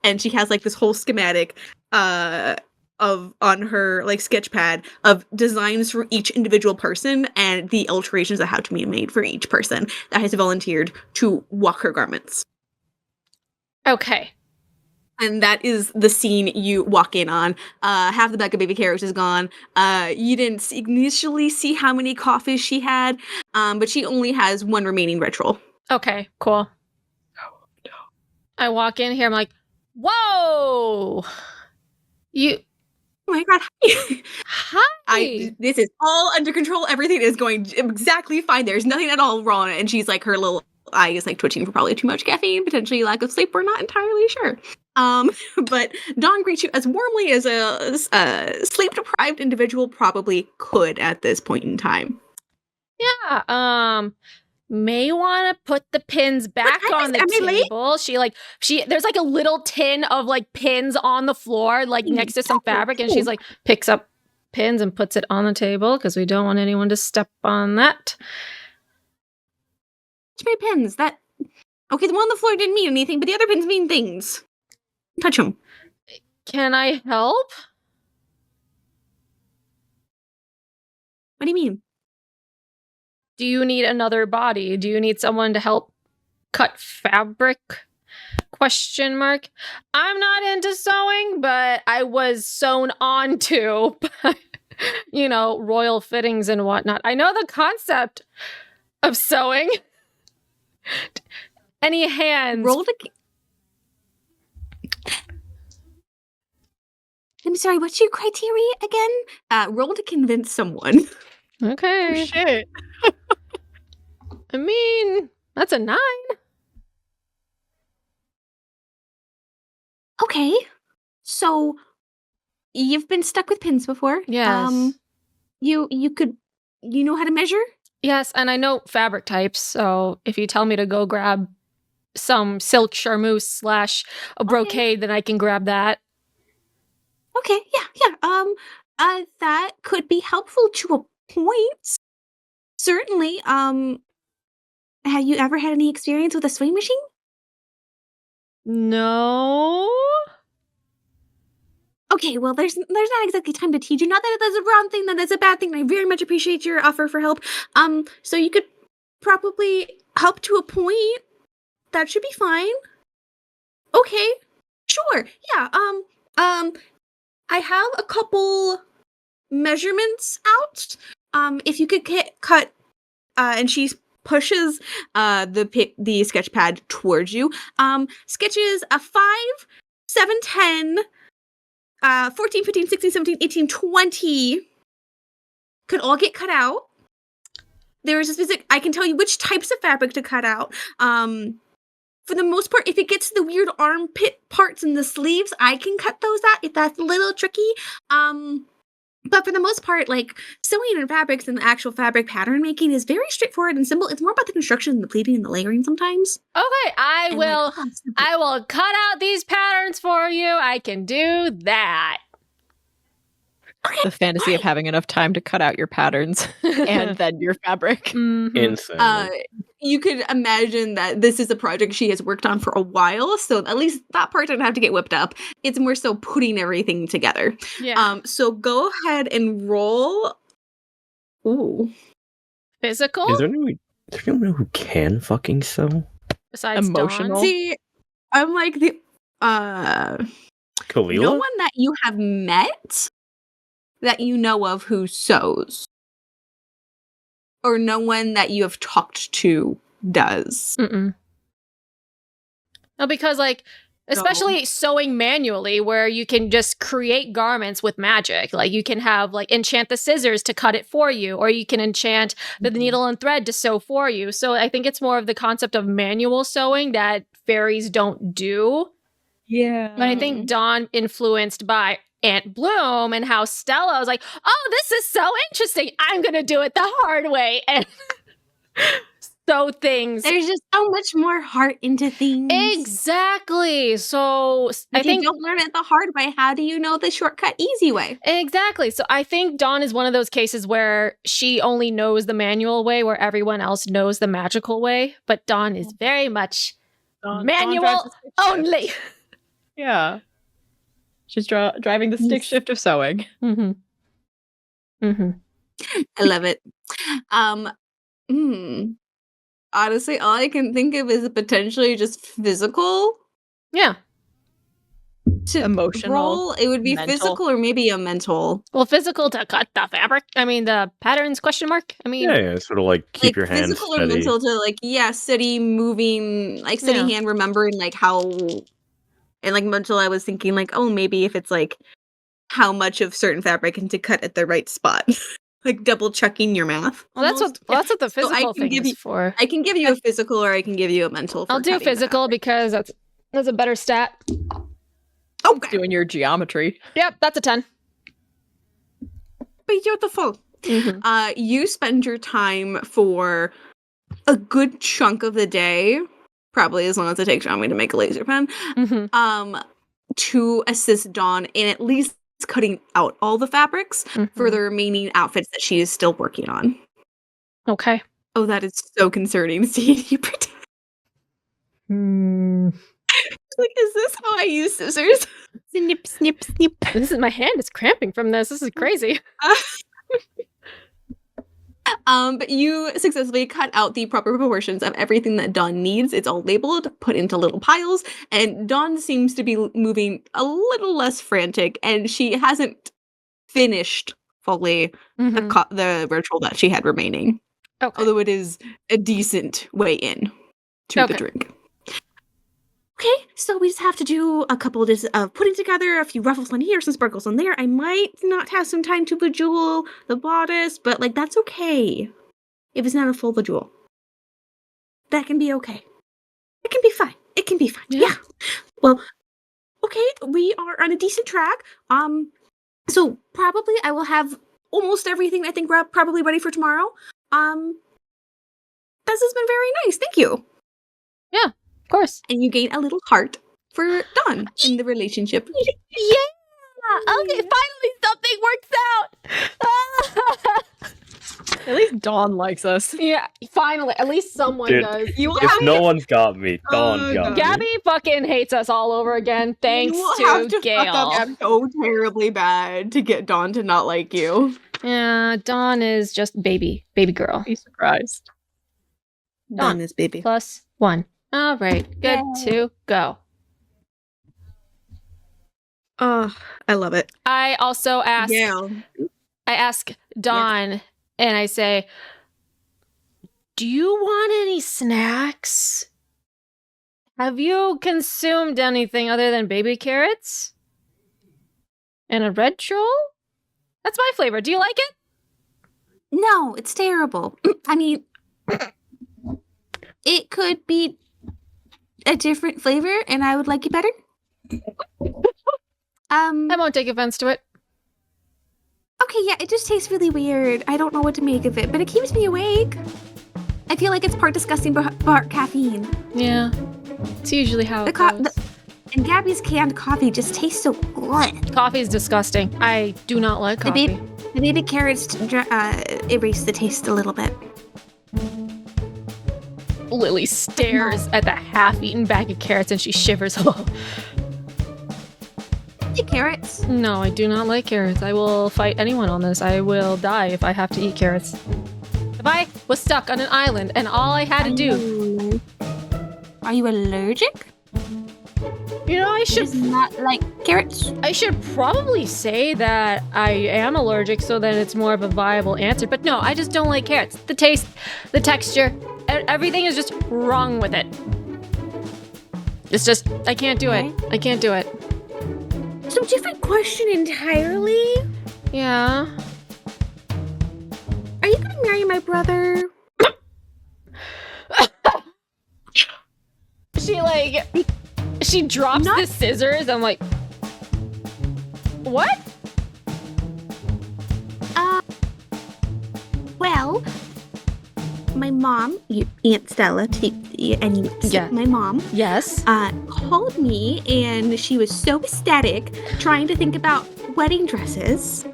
And she has like this whole schematic of on her like sketch pad of designs for each individual person and the alterations that have to be made for each person that has volunteered to walk her garments. Okay. And that is the scene you walk in on. Half the Becca baby carriage is gone. You didn't initially see how many coffees she had, but she only has one remaining ritual. Okay, cool. No. I walk in here, I'm like, whoa! Oh my god. Hi! This is all under control. Everything is going exactly fine. There's nothing at all wrong. And she's like, her little eye is like twitching for probably too much caffeine, potentially lack of sleep. We're not entirely sure. But Dawn greets you as warmly as a sleep-deprived individual probably could at this point in time. Yeah, may want to put the pins back on the table. There's like a little tin of like pins on the floor, like next to some fabric, and she's like picks up pins and puts it on the table because we don't want anyone to step on that. Which made pins? Okay, the one on the floor didn't mean anything, but the other pins mean things. Touch them. Can I help? What do you mean? Do you need another body? Do you need someone to help cut fabric? Question mark. I'm not into sewing, but I was sewn onto by, royal fittings and whatnot. I know the concept of sewing. Any hands? I'm sorry, what's your criteria again? Roll to convince someone. Okay. Oh, shit. I mean, that's a 9. Okay. So, you've been stuck with pins before. Yes. You know how to measure? Yes, and I know fabric types, so if you tell me to go grab some silk charmeuse / a brocade, then I can grab that. Okay, yeah. That could be helpful to a point. Certainly. Have you ever had any experience with a sewing machine? No. Okay, well, there's not exactly time to teach you. Not that that's a wrong thing, that that's a bad thing. I very much appreciate your offer for help. So you could probably help to a point. That should be fine. Okay, sure. Yeah. I have a couple measurements out. If you could cut, and she pushes the sketch pad towards you. Sketches a 5, 7, 10, 14, 15, 16, 17, 18, 20 could all get cut out. There is a specific, I can tell you which types of fabric to cut out. For the most part, if it gets to the weird armpit parts and the sleeves, I can cut those out if that's a little tricky. But for the most part, like, sewing and fabrics and the actual fabric pattern making is very straightforward and simple. It's more about the construction and the pleating and the layering sometimes. Okay, I will cut out these patterns for you. I can do that. Okay, The fantasy of having enough time to cut out your patterns and then your fabric. Mhm. Insane. You could imagine that this is a project she has worked on for a while, so at least that part doesn't have to get whipped up. It's more so putting everything together. Yeah. So go ahead and roll. Ooh. Physical? Is there anyone who can fucking sew? Besides Emotional? Dawn? See, I'm like the Kalila? no one that you have met that you know of who sews. Or no one that you have talked to does. Mm-mm. No, because like, especially sewing manually, where you can just create garments with magic. Like you can have like enchant the scissors to cut it for you, or you can enchant the needle and thread to sew for you. So I think it's more of the concept of manual sewing that fairies don't do. Yeah. But I think Dawn, influenced by Aunt Bloom and how Stella was like, oh, this is so interesting. I'm going to do it the hard way and sew things. There's just so much more heart into things. Exactly. So If you don't learn it the hard way, how do you know the shortcut easy way? Exactly. So I think Dawn is one of those cases where she only knows the manual way, where everyone else knows the magical way. But Dawn is very much manual only. Yeah. She's driving the stick shift of sewing. Mm-hmm. Mm-hmm. I love it. Honestly, all I can think of is potentially just physical. Yeah. To Emotional, roll, it would be mental. physical or maybe a mental. Well, physical to cut the fabric. I mean, the patterns, question mark. I mean, Yeah, sort of like keep like your hands physical or steady. mental to like, steady moving, like steady Yeah. hand, remembering like how, and like mental, I was thinking like, oh, maybe if it's like how much of certain fabric and to cut at the right spot. Like double checking your math. well, that's what the So I physical can thing give is you- for. I can give you a physical or I can give you a mental. For I'll do cutting the physical fabric. because that's a better stat. Okay, Doing your geometry. Yep, that's a 10. beautiful. Mm-hmm. You spend your time for a good chunk of the day, probably as long as it takes Romi to make a laser pen, Mm-hmm. to assist Dawn in at least cutting out all the fabrics Mm-hmm. for the remaining outfits that she is still working on. Okay. Oh, that is so concerning to see you pretend. Like, is this how I use scissors? Snip, snip, snip. This is my hand is cramping from this. This is crazy. But you successfully cut out the proper proportions of everything that Dawn needs. It's all labeled, put into little piles, and Dawn seems to be moving a little less frantic, and she hasn't finished fully Mhm. the ritual that she had remaining. Okay. Although it is a decent way in to the Okay. drink. Okay, so we just have to do a couple of putting together a few ruffles on here, some sparkles on there. I might not have some time to bejewel the bodice, but like that's okay. If it's not a full bejewel, that can be okay. It can be fine. It can be fine. Yeah. Well, okay, we are on a decent track. So probably I will have almost everything I think probably ready for tomorrow. This has been very nice. Thank you. Of course. And you gain a little heart for Dawn in the relationship. Yeah. Okay. Finally, something works out. At least Dawn likes us. Yeah. Finally, at least someone Dude, does. You will If have no one's got me, Dawn Oh, got God. me. Gabby fucking hates us all over again. Thanks you will have to to fuck Gayle. up so terribly bad to get Dawn to not like you. Yeah, Dawn is just baby girl. Be surprised. Dawn is baby. +1. All right, good to go. Oh, I love it. I also ask. Yeah. I ask Dawn, and I say, "Do you want any snacks? Have you consumed anything other than baby carrots and a red troll? That's my flavor. Do you like it?" No, it's terrible. I mean, it could be a different flavor, and I would like it better. I won't take offense to it. Okay, yeah, it just tastes really weird. I don't know what to make of it, but it keeps me awake. I feel like it's part disgusting, part caffeine. Yeah, it's usually how it The goes. and Gabby's canned coffee just tastes so good. Coffee is disgusting. I do not like The coffee. The baby carrots erase the taste a little bit. Lily stares at the half-eaten bag of carrots and she shivers. The carrots. No, I do not like carrots. I will fight anyone on this. I will die if I have to eat carrots. If I was stuck on an island and all I had to do... Are you allergic? You know, I should... Does not like carrots? I should probably say that I am allergic so that it's more of a viable answer. But no, I just don't like carrots. The taste, the texture, everything is just wrong with it. It's just, I can't do it. I can't do it. So different question entirely. Yeah. Are you gonna marry my brother? She drops the scissors. I'm like, what? Well, my mom, Aunt Stella, my mom, Yes. called me and she was so ecstatic trying to think about wedding dresses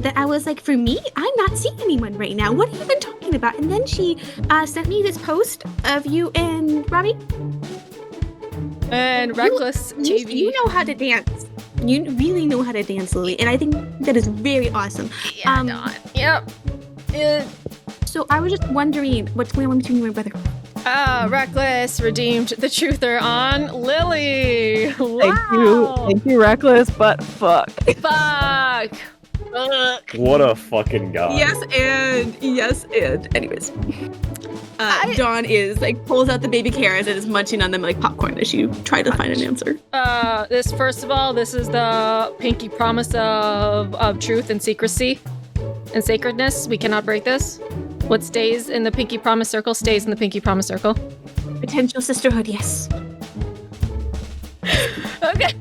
that I was like, for me, I'm not seeing anyone right now. What are you even talking about? And then she sent me this post of you and Robbie. And Reckless TV. You know how to dance. You really know how to dance, Lily, and I think that is very awesome. Yep. So I was just wondering what's going on between you and my brother. Reckless redeemed the truther on Lily. Wow. Thank you, Reckless, but fuck. Fuck. What a fucking guy. Yes, and anyways. Dawn is like pulls out the baby carrots and is munching on them like popcorn as you try to find an answer. This is the pinky promise of truth and secrecy and sacredness. We cannot break this. What stays in the pinky promise circle stays in the pinky promise circle. Potential sisterhood, yes. Okay.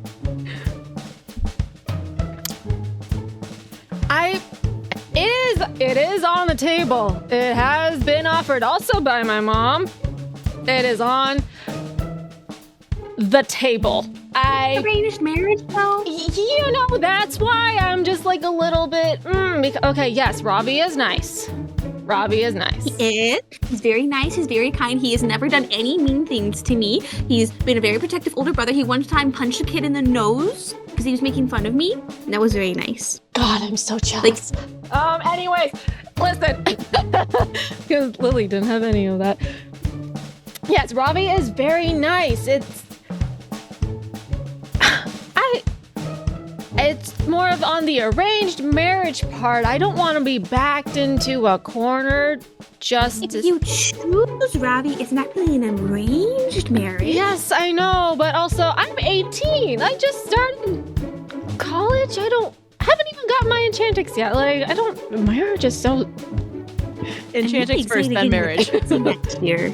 It is on the table. It has been offered also by my mom. It is on the table. Arranged marriage, though? You know, that's why I'm just like a little bit, okay, yes, Robbie is nice. He is. He's very nice. He's very kind. He has never done any mean things to me. He's been a very protective older brother. He one time punched a kid in the nose because he was making fun of me. And that was very nice. God, I'm so jealous. Anyways, listen. Because Lily didn't have any of that. Yes, Robbie is very nice. It's more of on the arranged marriage part. I don't want to be backed into a corner just if you choose Robbie, it's not really an arranged marriage. Yes, I know, but also I'm 18. I just started college. I haven't even got my enchantix yet. Marriage is so... Enchantix first, then marriage. Next year.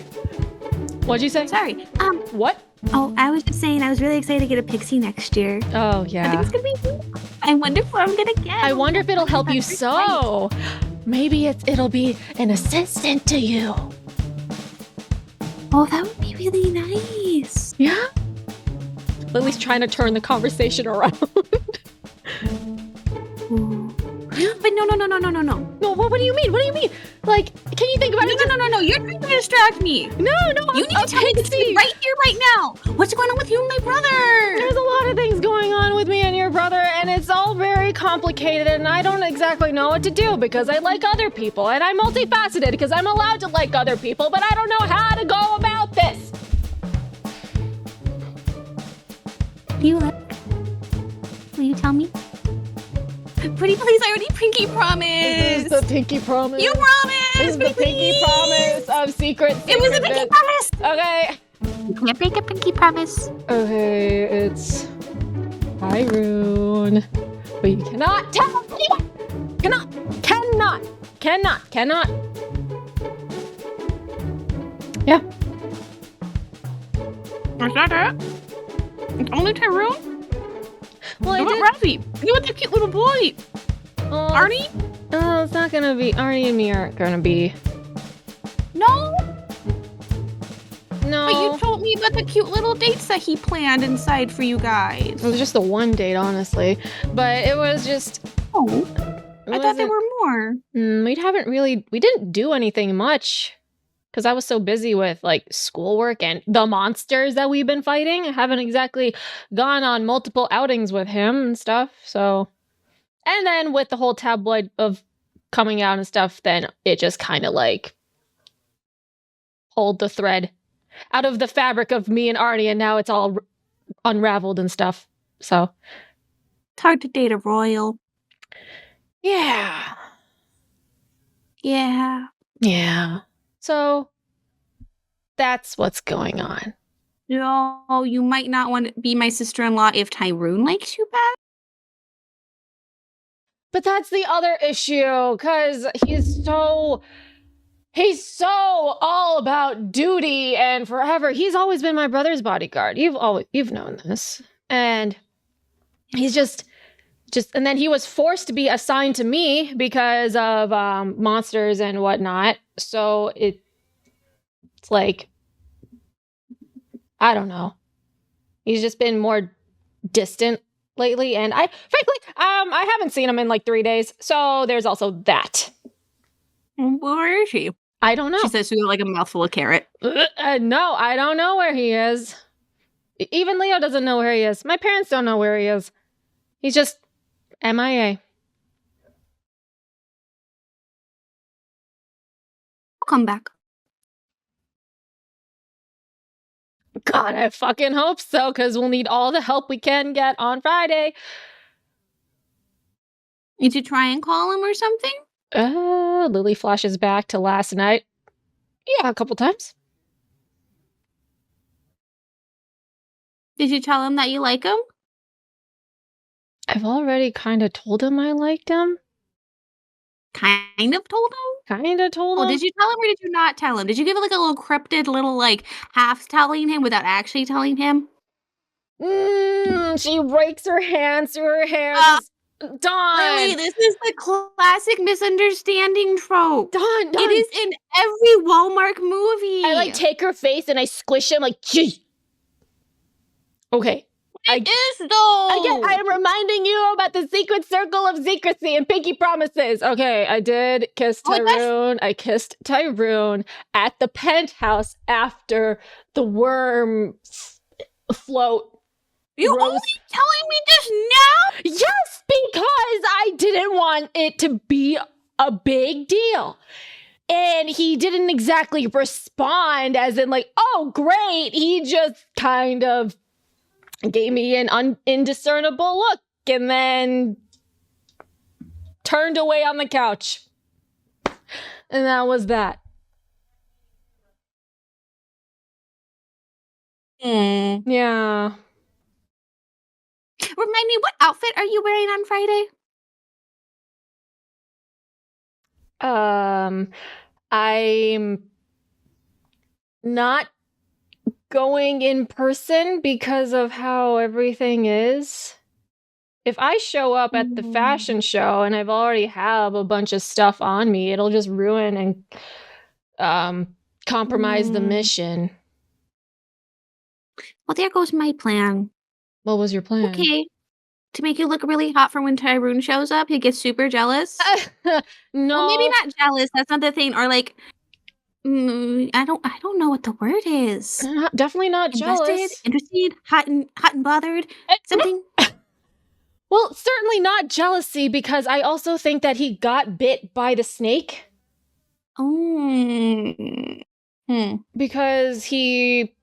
What'd you say? Sorry. What? Oh, I was just saying I was really excited to get a pixie next year. Oh, yeah. I think it's gonna be cool. I wonder what I'm gonna get. I wonder if it'll help you sew. Maybe it'll be an assistant to you. Oh, that would be really nice. Yeah? Lily's trying to turn the conversation around. But no. No, what do you mean? What do you mean? Like, can you think about it? No. You're trying to distract me. No. You need to tell me this right here, right now. What's going on with you and my brother? There's a lot of things going on with me and your brother, and it's all very complicated, and I don't exactly know what to do because I like other people, and I'm multifaceted because I'm allowed to like other people, but I don't know how to go about this. Do you like? Will you tell me? Pretty please, I already pinky promise. This is the pinky promise. You promised. This is the pinky promise of secret. It was a pinky promise. Okay. You can't break a pinky promise. Okay, it's Hyrule. But you cannot tell anyone. Cannot. Yeah. Is that it? It's only Tyrone? Well, what about Ravi? You with the cute little boy. Arnie? Oh, it's not gonna be. Arnie and me aren't gonna be. No? No. But you told me about the cute little dates that he planned inside for you guys. It was just the one date, honestly. But it was just... Oh. I thought there were more. We didn't do anything much. Because I was so busy with, like, schoolwork and the monsters that we've been fighting. I haven't exactly gone on multiple outings with him and stuff, so... And then with the whole tabloid of coming out and stuff, then it just kind of like pulled the thread out of the fabric of me and Arnie, and now it's all unraveled and stuff. So It's hard to date a royal. yeah. Yeah. So that's what's going on. No, you might not want to be my sister-in-law if Tyrone likes you bad. But that's the other issue, because he's so all about duty and forever. He's always been my brother's bodyguard. You've known this. And he's just and then he was forced to be assigned to me because of monsters and whatnot. So it's like, I don't know. He's just been more distant lately, and I haven't seen him in like 3 days. So there's also that. Where is she? I don't know. She says she got like a mouthful of carrot. No, I don't know where he is. Even Leo doesn't know where he is. My parents don't know where he is. He's just MIA. I'll come back. God, I fucking hope so, because we'll need all the help we can get on Friday. Did you try and call him or something? Lily flashes back to last night. Yeah, a couple times. Did you tell him that you like him? I've already kind of told him I liked him. Kind of told him? Kind of told him. Oh, did you tell him or did you not tell him? Did you give it like a little cryptid, little like half telling him without actually telling him? She rakes her hands through her hair. Dawn! Lily, this is the classic misunderstanding trope. Dawn! It is in every Walmart movie. I like take her face and I squish him like, gee. Okay. It is though. Again, I am reminding you about the secret circle of secrecy and pinky promises. Okay, I did kiss Tyrone. I kissed Tyrone at the penthouse after the worm float. You only telling me this now? Yes, because I didn't want it to be a big deal. And he didn't exactly respond as in like, oh, great. He just kind of gave me an indiscernible look and then turned away on the couch. And that was that. Yeah. Remind me, what outfit are you wearing on Friday? I'm not going in person because of how everything is. If I show up at the fashion show and I've already have a bunch of stuff on me, it'll just ruin and compromise the mission. Well, there goes my plan. What was your plan? Okay. To make you look really hot for when Tyrone shows up, he gets super jealous. No. Well, maybe not jealous. That's not the thing. Or like, I don't know what the word is. Definitely not jealous. Interested, hot and bothered, something. Well, certainly not jealousy, because I also think that he got bit by the snake. Because she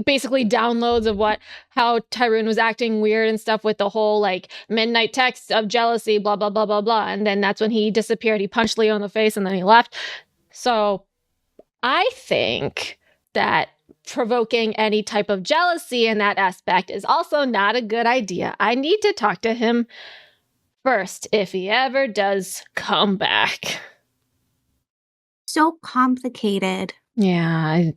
basically downloads of how Tyrone was acting weird and stuff with the whole like midnight text of jealousy, blah, blah, blah, blah, blah. And then that's when he disappeared. He punched Leo in the face and then he left. So I think that provoking any type of jealousy in that aspect is also not a good idea. I need to talk to him first if he ever does come back. So complicated. Yeah.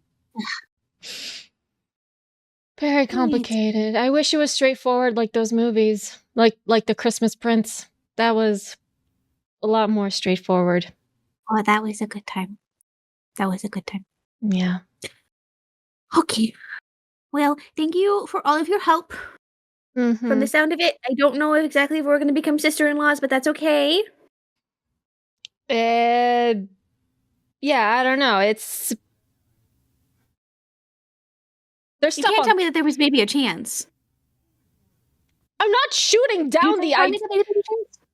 Very complicated. I wish it was straightforward like those movies, like The Christmas Prince. That was a lot more straightforward. Oh, that was a good time. Yeah. Okay. Well, thank you for all of your help. From the sound of it, I don't know exactly if we're going to become sister-in-laws, but that's okay. Yeah, I don't know. There's You stuff can't tell me that there was maybe a chance. I'm not shooting down the idea.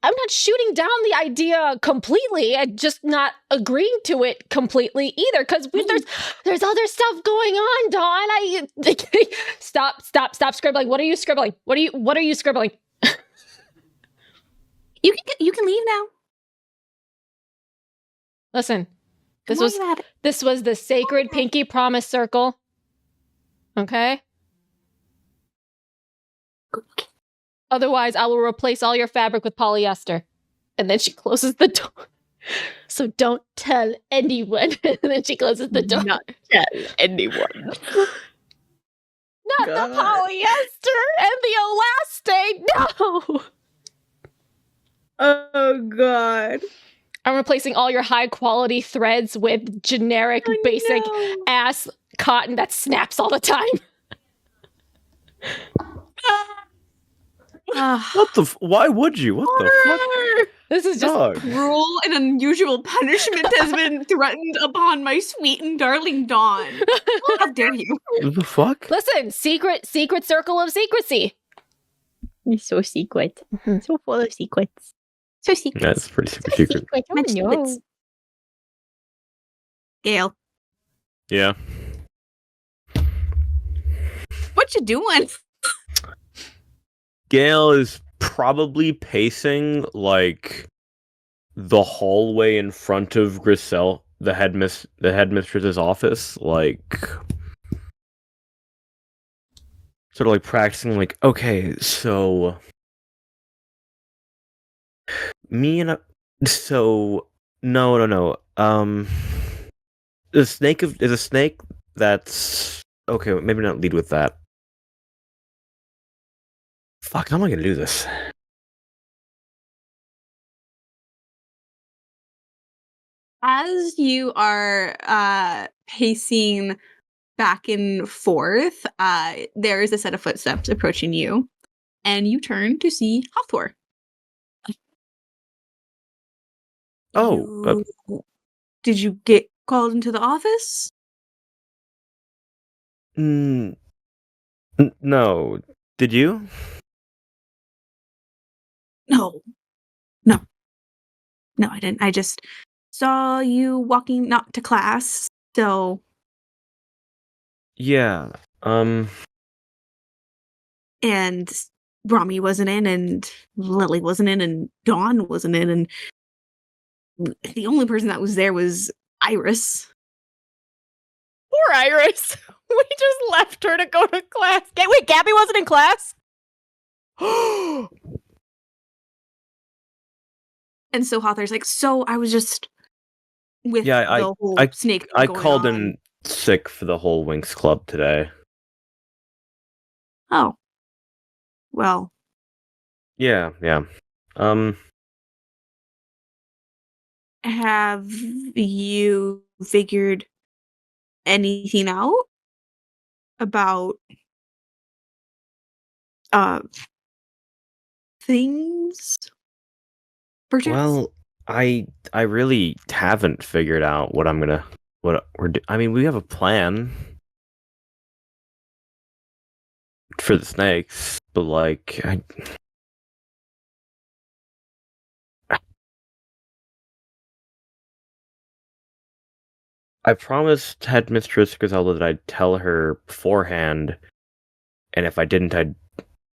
I'm not shooting down the idea completely. I'm just not agreeing to it completely either. Because there's other stuff going on, Dawn. Stop scribbling. What are you scribbling? What are you scribbling? You can leave now. Listen, Come on, you have it. this was the sacred pinky promise circle. Okay? Otherwise, I will replace all your fabric with polyester. And then she closes the door. So don't tell anyone. And then she closes the door. Not tell anyone. Not the polyester and the elastic. No. Oh God. I'm replacing all your high quality threads with generic, basic ass cotton that snaps all the time. What the? Why would you? What the fuck? This is just Dog. Cruel and unusual punishment has been threatened upon my sweet and darling Dawn. How dare you? What the fuck? Listen, secret circle of secrecy. He's so secret. So full of secrets. So secret. That's pretty super secret. Oh, no. Gayle, Yeah. what you doing? Gayle is probably pacing like the hallway in front of Griselle, the headmistress's office, like sort of like practicing. Like, okay, so no. Is a snake that's okay. Maybe not lead with that. Fuck, how am I gonna do this? As you are pacing back and forth, there is a set of footsteps approaching you, and you turn to see Hathor. Oh, Did you get called into the office? no. Did you? No, I didn't. I just saw you walking not to class, so Yeah. and Romi wasn't in, and Lily wasn't in, and Dawn wasn't in, and the only person that was there was Iris. Poor Iris. We just left her to go to class. Wait, Gabby wasn't in class? And so Hawthorne's like, so I was just with Yeah, the whole snake. I going called on. in sick for the whole Winx Club today. Oh. Well, Yeah. have you figured anything out about things? Perchance? Well, I really haven't figured out what we're doing. I mean, we have a plan for the snakes, but like I promised Headmistress Griselda that I'd tell her beforehand, and if I didn't, I'd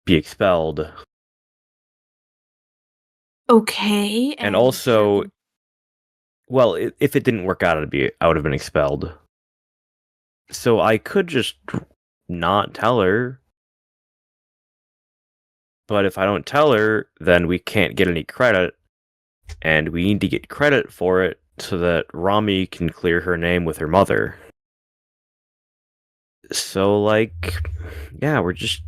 be expelled. Okay. And also, well, if it didn't work out, I would have been expelled. So I could just not tell her. But if I don't tell her, then we can't get any credit, and we need to get credit for it so that Romi can clear her name with her mother. So, like, yeah, we're just...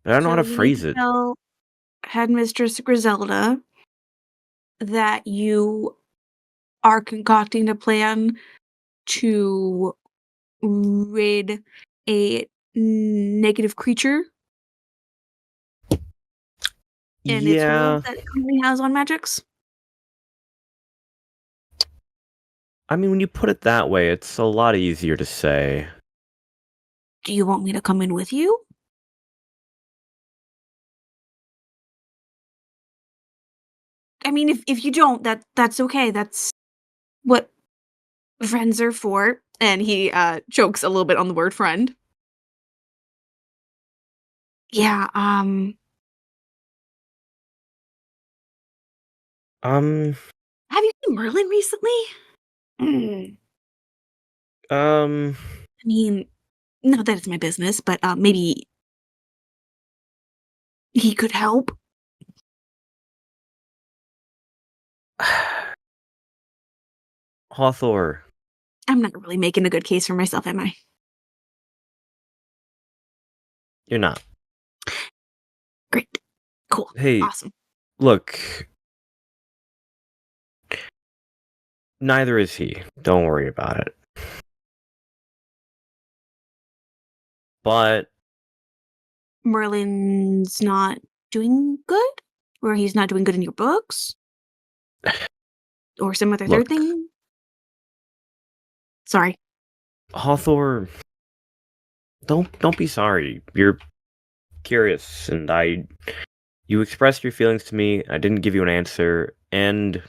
I don't know how to phrase it. Tell Headmistress Griselda that you are concocting a plan to rid a negative creature and its hold that the company has on magics. I mean, when you put it that way, it's a lot easier to say. Do you want me to come in with you? I mean, if you don't, that's okay. That's what friends are for. And he chokes a little bit on the word friend. Yeah, have you seen Merlin recently? I mean, not that it's my business, but maybe he could help. Hawthor, I'm not really making a good case for myself, am I? you're not. Great. Cool. Hey, Awesome. look. Neither is he. Don't worry about it. But Merlin's not doing good? Or he's not doing good in your books? Or some other third look, thing? Sorry. Hawthor, don't be sorry. You're curious, and you expressed your feelings to me. I didn't give you an answer, and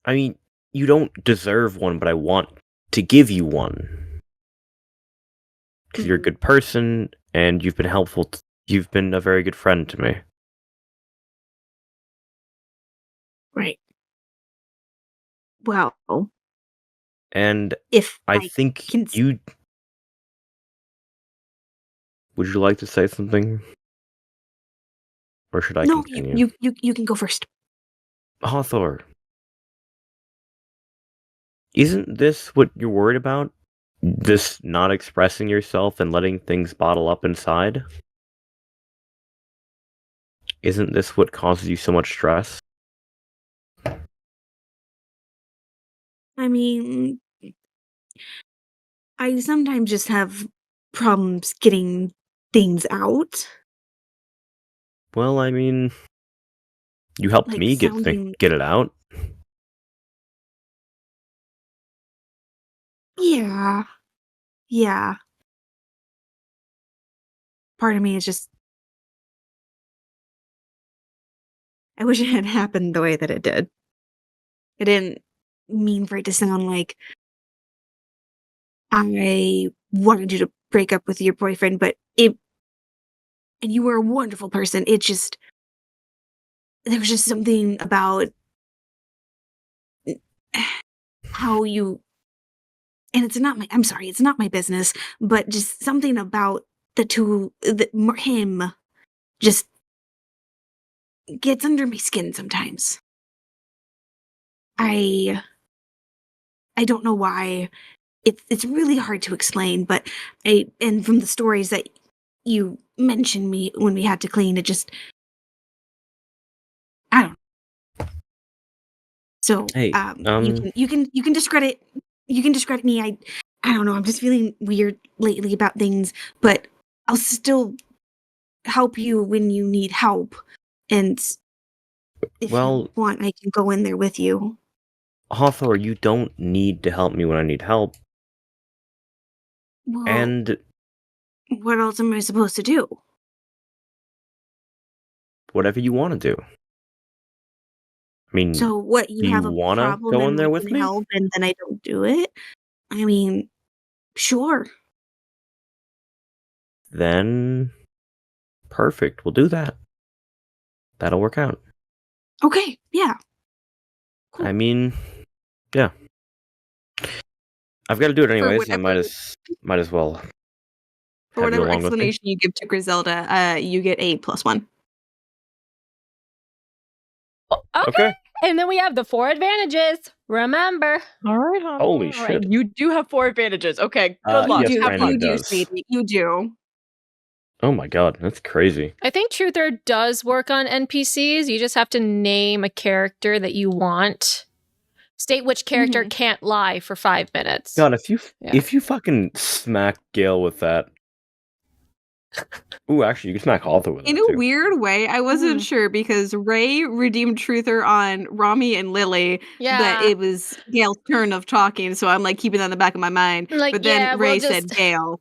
I mean, you don't deserve one, but I want to give you one because you're a good person, and you've been helpful. You've been a very good friend to me. Right. Well, And if I I think can you. Would you like to say something, or should I No, continue? you can go first. Hawthor, isn't this what you're worried about? This not expressing yourself and letting things bottle up inside? Isn't this what causes you so much stress? I mean, I sometimes just have problems getting things out. Well, I mean, you helped Like me sounding get it out. Yeah. Yeah. Part of me is just I wish it had happened the way that it did. I didn't mean for it to sound like I wanted you to break up with your boyfriend, but it and you were a wonderful person. It just there was just something about how you and it's not my I'm sorry, it's not my business, but just something about him just gets under my skin sometimes. I I don't know why. It's really hard to explain, but and from the stories that you mentioned me when we had to clean, it just I don't so Hey, you can discredit me. I don't know, I'm just feeling weird lately about things, but I'll still help you when you need help. And if you well, want, I can go in there with you. Hawthor, you don't need to help me when I need help. Well, And what else am I supposed to do? whatever you want to do. I mean, So what, do you you have a want to problem go in and there I with can me? help and then I don't do it? I mean, sure. Then, perfect. We'll do that. That'll work out. Okay, yeah. I Cool. mean, yeah. I've got to do it For anyways. I whatever might as well for have you whatever along with me. explanation you give to Griselda, you get a +1. Okay. Okay. And then we have the 4 advantages. Remember. All right, Holy all right. shit. You do have 4 advantages. Okay, good luck. Yes, Have Brandon fun. You do, does. sweetie. You do. Oh my god, that's crazy. I think Truther does work on NPCs. You just have to name a character that you want. State which character can't lie for 5 minutes. God, Yeah. if you fucking smack Gayle with that. Ooh, actually, you can smack Arthur with In that a too. weird way, I wasn't sure because Ray redeemed Truther on Romi and Lily, that it was Gale's turn of talking, so I'm like keeping that in the back of my mind. Like, But then yeah, Ray we'll said just Gale.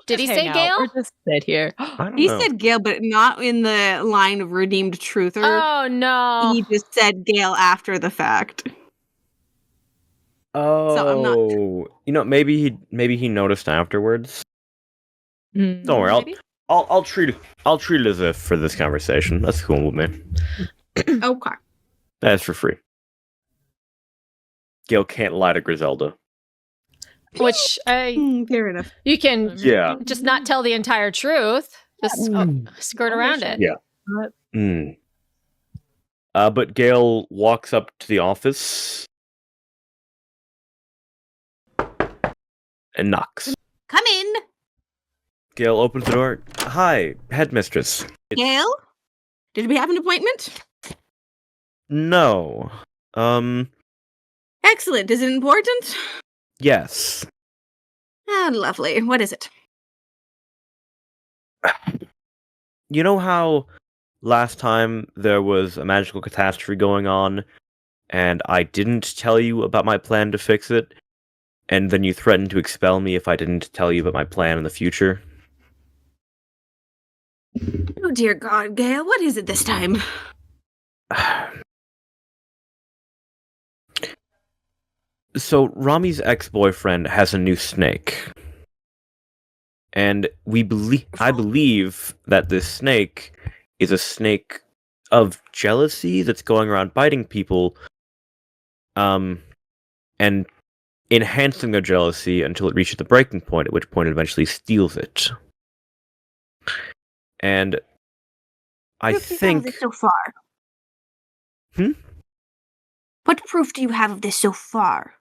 Did he Just say hang out Gayle? or just sit here? I don't He know. said Gayle, but not in the line of redeemed truther. Oh no. He just said Gayle after the fact. I'm not- Maybe he noticed afterwards. Don't worry, Maybe? I'll treat it as if for this conversation. That's cool with me. Okay. That's for free. Gayle can't lie to Griselda. Which Fair enough. you can Yeah. just not tell the entire truth. Just skirt around it. Yeah. But Gayle walks up to the office and knocks. Come in, Gayle opens the door. Hi, headmistress. Gayle. Did we have an appointment? No. Excellent. Is it important? Yes. Ah, lovely. What is it? You know how last time there was a magical catastrophe going on, and I didn't tell you about my plan to fix it, and then you threatened to expel me if I didn't tell you about my plan in the future? Oh, dear God, Gayle. What is it this time? So, Romi's ex-boyfriend has a new snake. And I believe that this snake is a snake of jealousy that's going around biting people, and enhancing their jealousy until it reaches the breaking point, at which point it eventually steals it. And I Proof do you have of think... this so far? What proof do you have of this so far?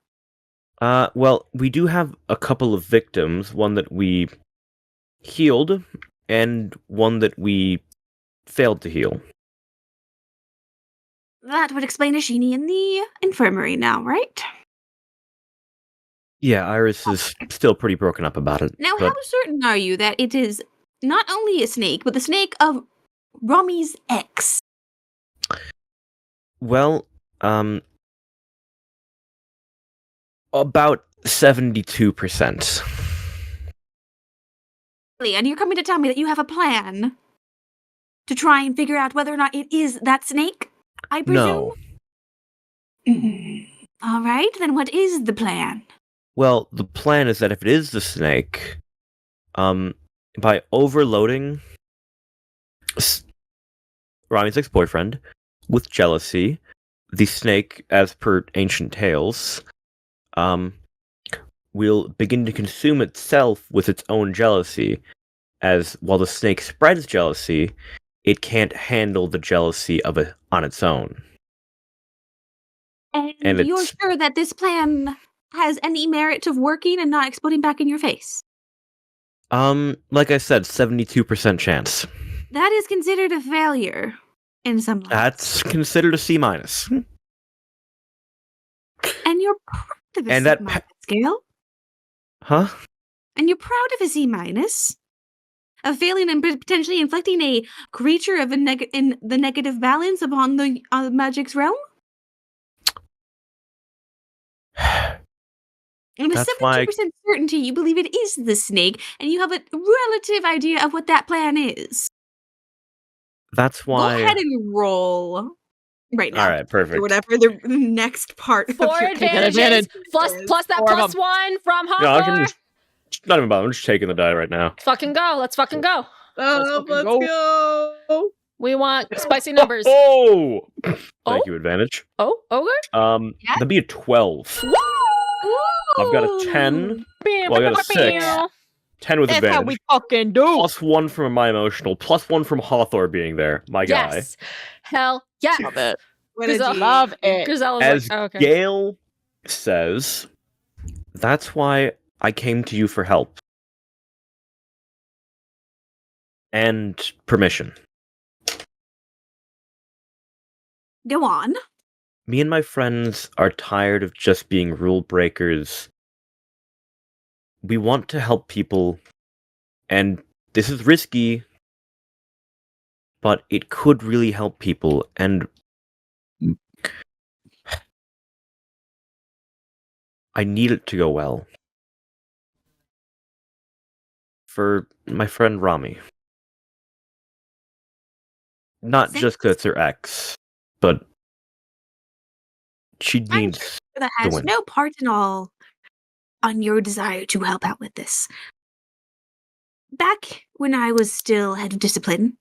Well, we do have a couple of victims, one that we healed, and one that we failed to heal. That would explain Ashini in the infirmary now, right? Yeah, Iris is still pretty broken up about it. Now, but how certain are you that it is not only a snake, but the snake of Romi's ex? Well, about 72%. And you're coming to tell me that you have a plan to try and figure out whether or not it is that snake, I presume? No. All right, then what is the plan? Well, the plan is that if it is the snake, by overloading Rami's ex-boyfriend with jealousy, the snake, as per ancient tales, will begin to consume itself with its own jealousy, as while the snake spreads jealousy, it can't handle the jealousy of it on its own. And you're sure that this plan has any merit of working and not exploding back in your face? Like I said, 72% chance. That is considered a failure in some lives. That's considered a C-. And you're proud of a And C that minus, Gayle. Huh? And you're proud of a C minus? Of failing and potentially inflicting a creature of in the negative balance upon the magic's realm? And with That's 72% certainty, you believe it is the snake, and you have a relative idea of what that plan is. That's why... Go ahead and roll right now. All right, perfect. Or whatever the next part of 4 your advantages. Plus that Four of plus them. 1 from No, Hawthorne. I'm just not even bothered. I'm just taking the die right now. Fucking go. Let's fucking go. Oh, let's go. We want spicy numbers. Oh! Oh? Thank you, advantage. Oh, okay. That'd be a 12. I've got a 10. Well, I got a 6. 10 with That's advantage. how we fucking do. Plus 1 from my emotional. Plus 1 from Hawthorne being there. My guy. Yes. Hell yes. Love it. What a Grisel- G. Love it. Grisel's As like, oh, okay. Gayle says, that's why I came to you for help. And permission. Go on. Me and my friends are tired of just being rule breakers. We want to help people, and this is risky, but it could really help people, and I need it to go well. for my friend Romi. Not just because it's her ex, but she I'm needs sure that to has win. no part at all on your desire to help out with this. Back when I was still head of discipline,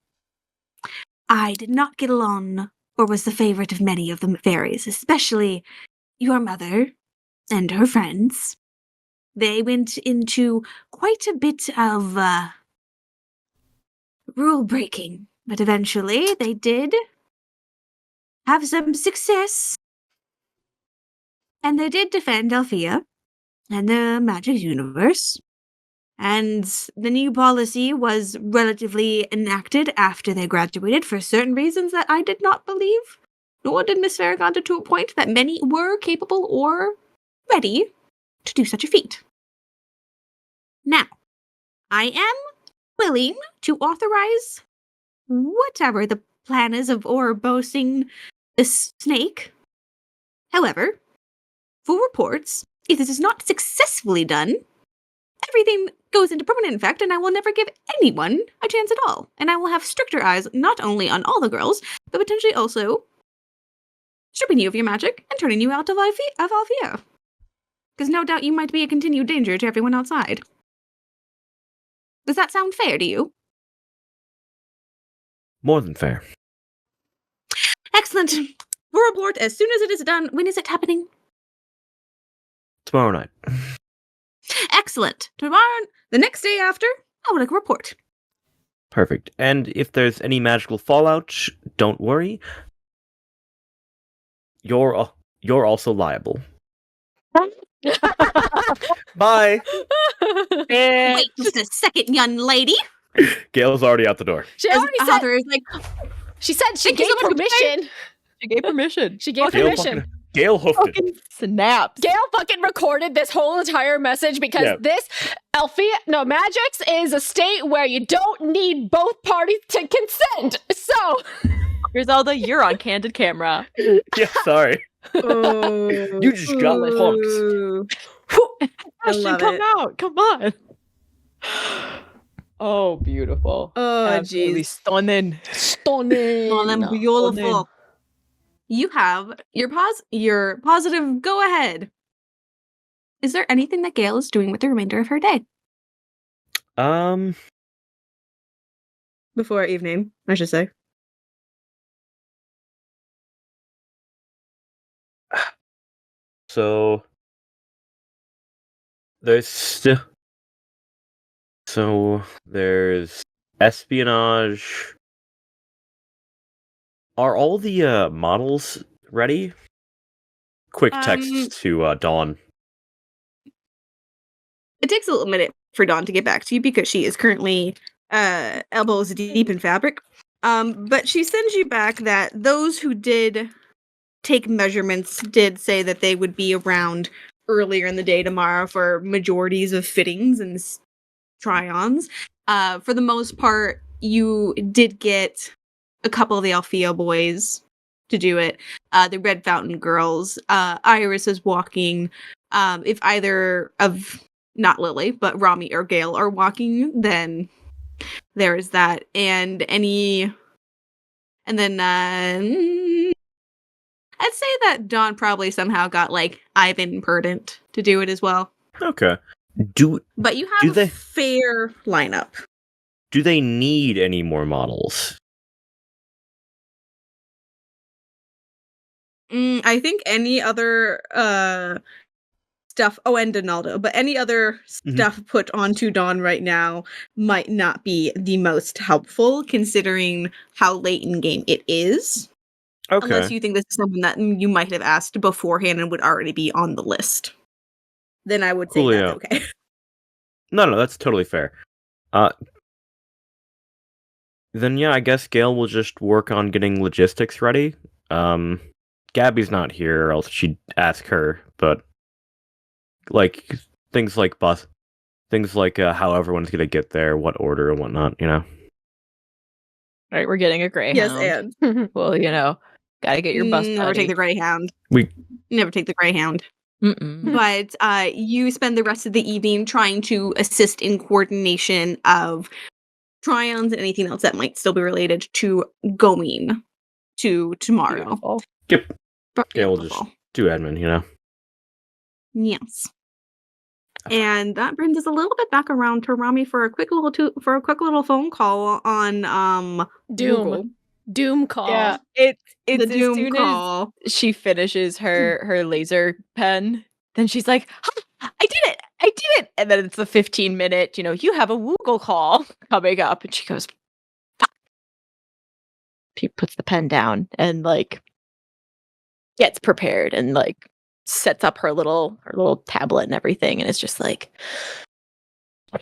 I did not get along or was the favorite of many of the fairies, especially your mother and her friends. They went into quite a bit of rule breaking, but eventually they did have some success. And they did defend Alfea and the magic universe. And the new policy was relatively enacted after they graduated for certain reasons that I did not believe, nor did Miss Farragonda to a point that many were capable or ready to do such a feat. Now, I am willing to authorize whatever the plan is of or boasting this snake. However, for reports, if this is not successfully done, everything goes into permanent effect, and I will never give anyone a chance at all. And I will have stricter eyes not only on all the girls, but potentially also stripping you of your magic and turning you out of Alfea. Because no doubt you might be a continued danger to everyone outside. Does that sound fair to you? More than fair. Excellent. We'll report as soon as it is done. When is it happening? Tomorrow night. Excellent. Tomorrow, the next day after, I would like a report. Perfect. And if there's any magical fallout, don't worry. You're also liable. Bye. Wait just a second, young lady. Gayle's already out the door. She As already said. Heather is like, She said she Thank you gave so much, permission. She gave permission. She gave Gayle permission. Gayle hoofed it. Fucking snaps. Gayle fucking recorded this whole entire message because this Magix is a state where you don't need both parties to consent. So Griselda, you're on candid camera. Yeah, sorry. oh, You just got punked. I love come it. out. Come on. Oh, beautiful. Oh, Absolutely jeez. stunning. stunning. Beautiful. You have your positive go ahead. Is there anything that Gayle is doing with the remainder of her day? Before evening, I should say. So there's espionage. Are all the models ready? Quick text to Dawn. It takes a little minute for Dawn to get back to you because she is currently elbows deep in fabric. But she sends you back that those who did take measurements did say that they would be around earlier in the day tomorrow for majorities of fittings and try-ons. For the most part, you did get a couple of the Alfea boys to do it. The Red Fountain girls. Iris is walking. If either of, not Lily, but Romi or Gayle are walking, then there is that. And then I'd say that Dawn probably somehow got like Ivan Perdant to do it as well. Okay. But you have a fair lineup. Do they need any more models? I think any other stuff. Oh, and Donaldo, but any other stuff put onto Dawn right now might not be the most helpful, considering how late in game it is. Okay. Unless you think this is someone that you might have asked beforehand and would already be on the list, then I would say that's okay. No, that's totally fair. Then yeah, I guess Gayle will just work on getting logistics ready. Gabby's not here, or else she'd ask her. But like things like how everyone's gonna get there, what order and whatnot, you know. All right, we're getting a Greyhound. Yes, and well, gotta get your bus. Never take the Greyhound. We never take the Greyhound. Mm-mm. but you spend the rest of the evening trying to assist in coordination of try-ons and anything else that might still be related to going to tomorrow. Beautiful. Yep. But Yeah, we'll just beautiful. do admin, you know? Yes. And that brings us a little bit back around to Romi for a quick little phone call on Google. Doom call. Yeah, it's The as Doom soon call. as she finishes her laser pen, then she's like, "Ha, I did it!" And then it's the 15-minute, you have a Woogle call coming up, and she goes, "Fuck." She puts the pen down and gets prepared and sets up her little tablet and everything, and it's just like, Hey,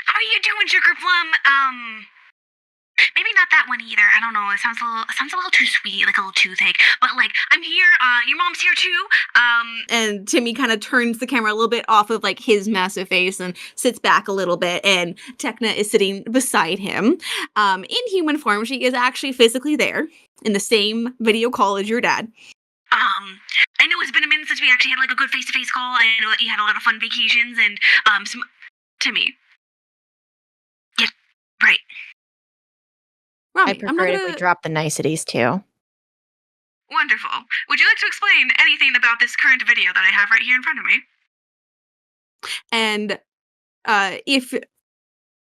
how are you doing, Sugar Plum? Maybe not that one either. I don't know. It sounds a little too sweet, like a little toothache. But I'm here. Your mom's here too. And Timmy kind of turns the camera a little bit off of his massive face and sits back a little bit, and Tekna is sitting beside him. In human form, she is actually physically there in the same video call as your dad. I know it's been a minute since we actually had a good face-to-face call. I know that you had a lot of fun vacations and some Timmy. Yeah, right. Romi, I prefer it if we drop the niceties too. Wonderful. Would you like to explain anything about this current video that I have right here in front of me? And if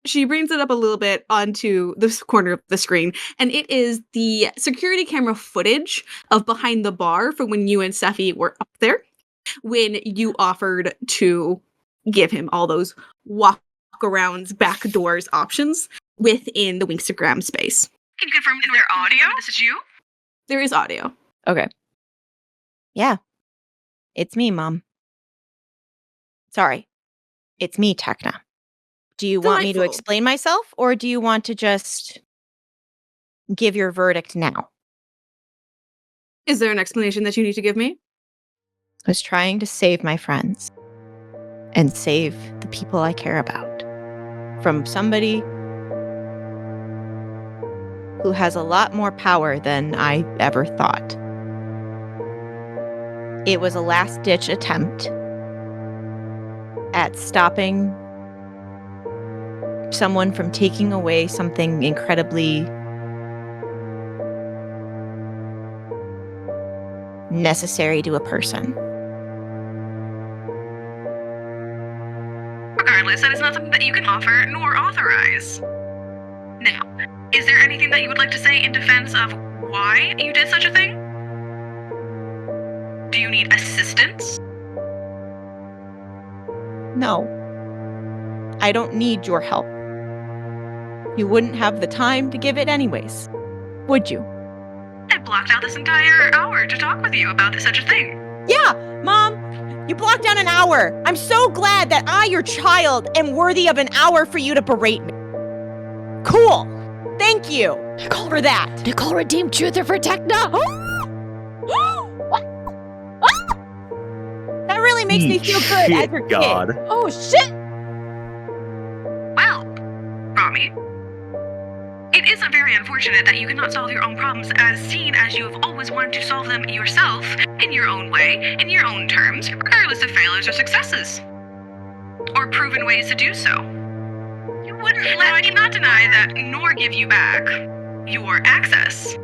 she brings it up a little bit onto this corner of the screen, and it is the security camera footage of behind the bar from when you and Seffi were up there, when you offered to give him all those walk-arounds, back doors options within the Winxagram space. Can you confirm is there audio? This is you? There is audio. Okay. Yeah. It's me, Mom. Sorry. It's me, Tekna. Do you want me to Delightful. explain myself, or do you want to just give your verdict now? Is there an explanation that you need to give me? I was trying to save my friends and save the people I care about from somebody who has a lot more power than I ever thought. It was a last-ditch attempt at stopping someone from taking away something incredibly necessary to a person. Regardless, that is not something that you can offer nor authorize. Now, is there anything that you would like to say in defense of why you did such a thing? Do you need assistance? No. I don't need your help. You wouldn't have the time to give it anyways, would you? I blocked out this entire hour to talk with you about such a thing. Yeah, Mom, you blocked out an hour. I'm so glad that I, your child, am worthy of an hour for you to berate me. Cool. Thank you for that. Nicole redeemed truther for Tekna. That really makes me feel good as your God. kid. Oh shit! Well, Romi, it is very unfortunate that you cannot solve your own problems as seen as you have always wanted to solve them yourself, in your own way, in your own terms, regardless of failures or successes. Or proven ways to do so. You wouldn't let I cannot deny that nor give you back your access.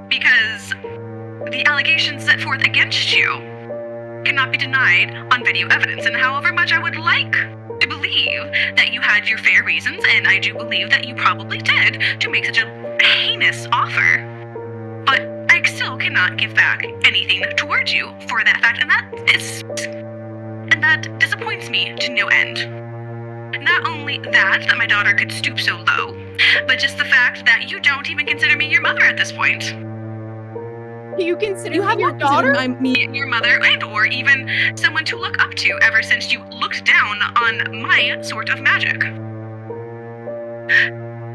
Because the allegations set forth against you cannot be denied on video evidence, and however much I would like to believe that you had your fair reasons, and I do believe that you probably did, to make such a heinous offer, but I still cannot give back anything towards you for that fact, and that disappoints me to no end. Not only that my daughter could stoop so low, but just the fact that you don't even consider me your mother at this point. You consider You have me your not daughter? considered me Your mother, and or even someone to look up to ever since you looked down on my sort of magic.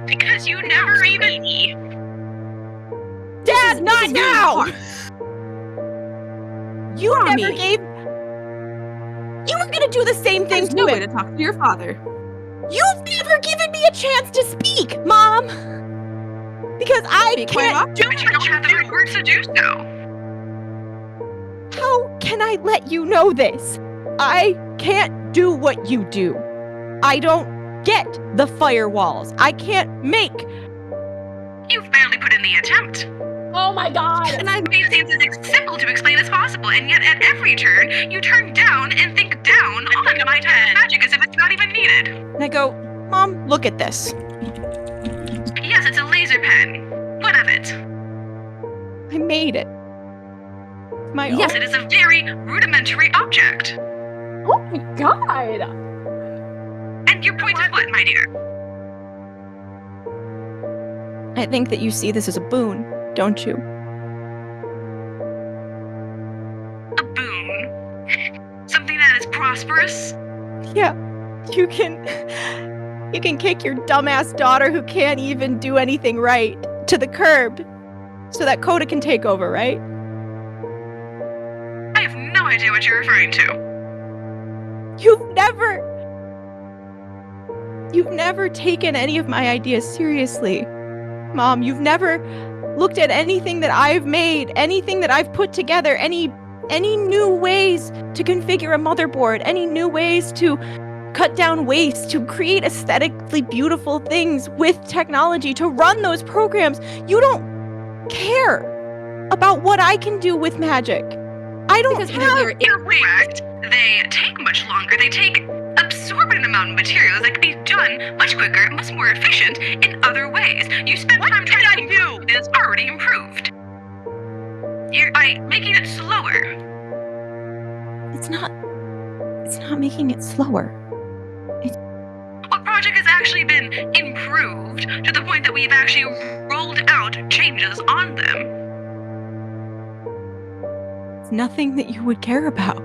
Because you never even... Dad, not now! You Romi. never gave... You were gonna do the same thing There's to no way him. to talk to your father. You've never given me a chance to speak, Mom! Because I Be quiet can't off. do But you don't have the right words to do so. can I let you know this? I can't do what you do. I don't get the firewalls. I can't make. You've barely put in the attempt. Oh my god! And it seems as simple to explain as possible, and yet at every turn, you turn down and think down on my type of magic as if it's not even needed. And I go, Mom, look at this. Yes, it's a laser pen. What of it? I made it. My Yes, own. it is a very rudimentary object. Oh my god! And your point is what, my dear? I think that you see this as a boon, don't you? A boon? Something that is prosperous? Yeah. You can kick your dumbass daughter who can't even do anything right to the curb so that Coda can take over, right? I have no idea what you're referring to. You've never taken any of my ideas seriously. Mom, you've never looked at anything that I've made, anything that I've put together, any new ways to configure a motherboard, any new ways to cut down waste, to create aesthetically beautiful things with technology, to run those programs. You don't care about what I can do with magic. I don't Because have... you're correct. They take much longer. They take absorbent amount of materials that can be done much quicker, much more efficient in other ways. You spend time trying to improve it is already improved. You're by making it slower. It's not making it slower. What project has actually been improved to the point that we've actually rolled out changes on them? It's nothing that you would care about.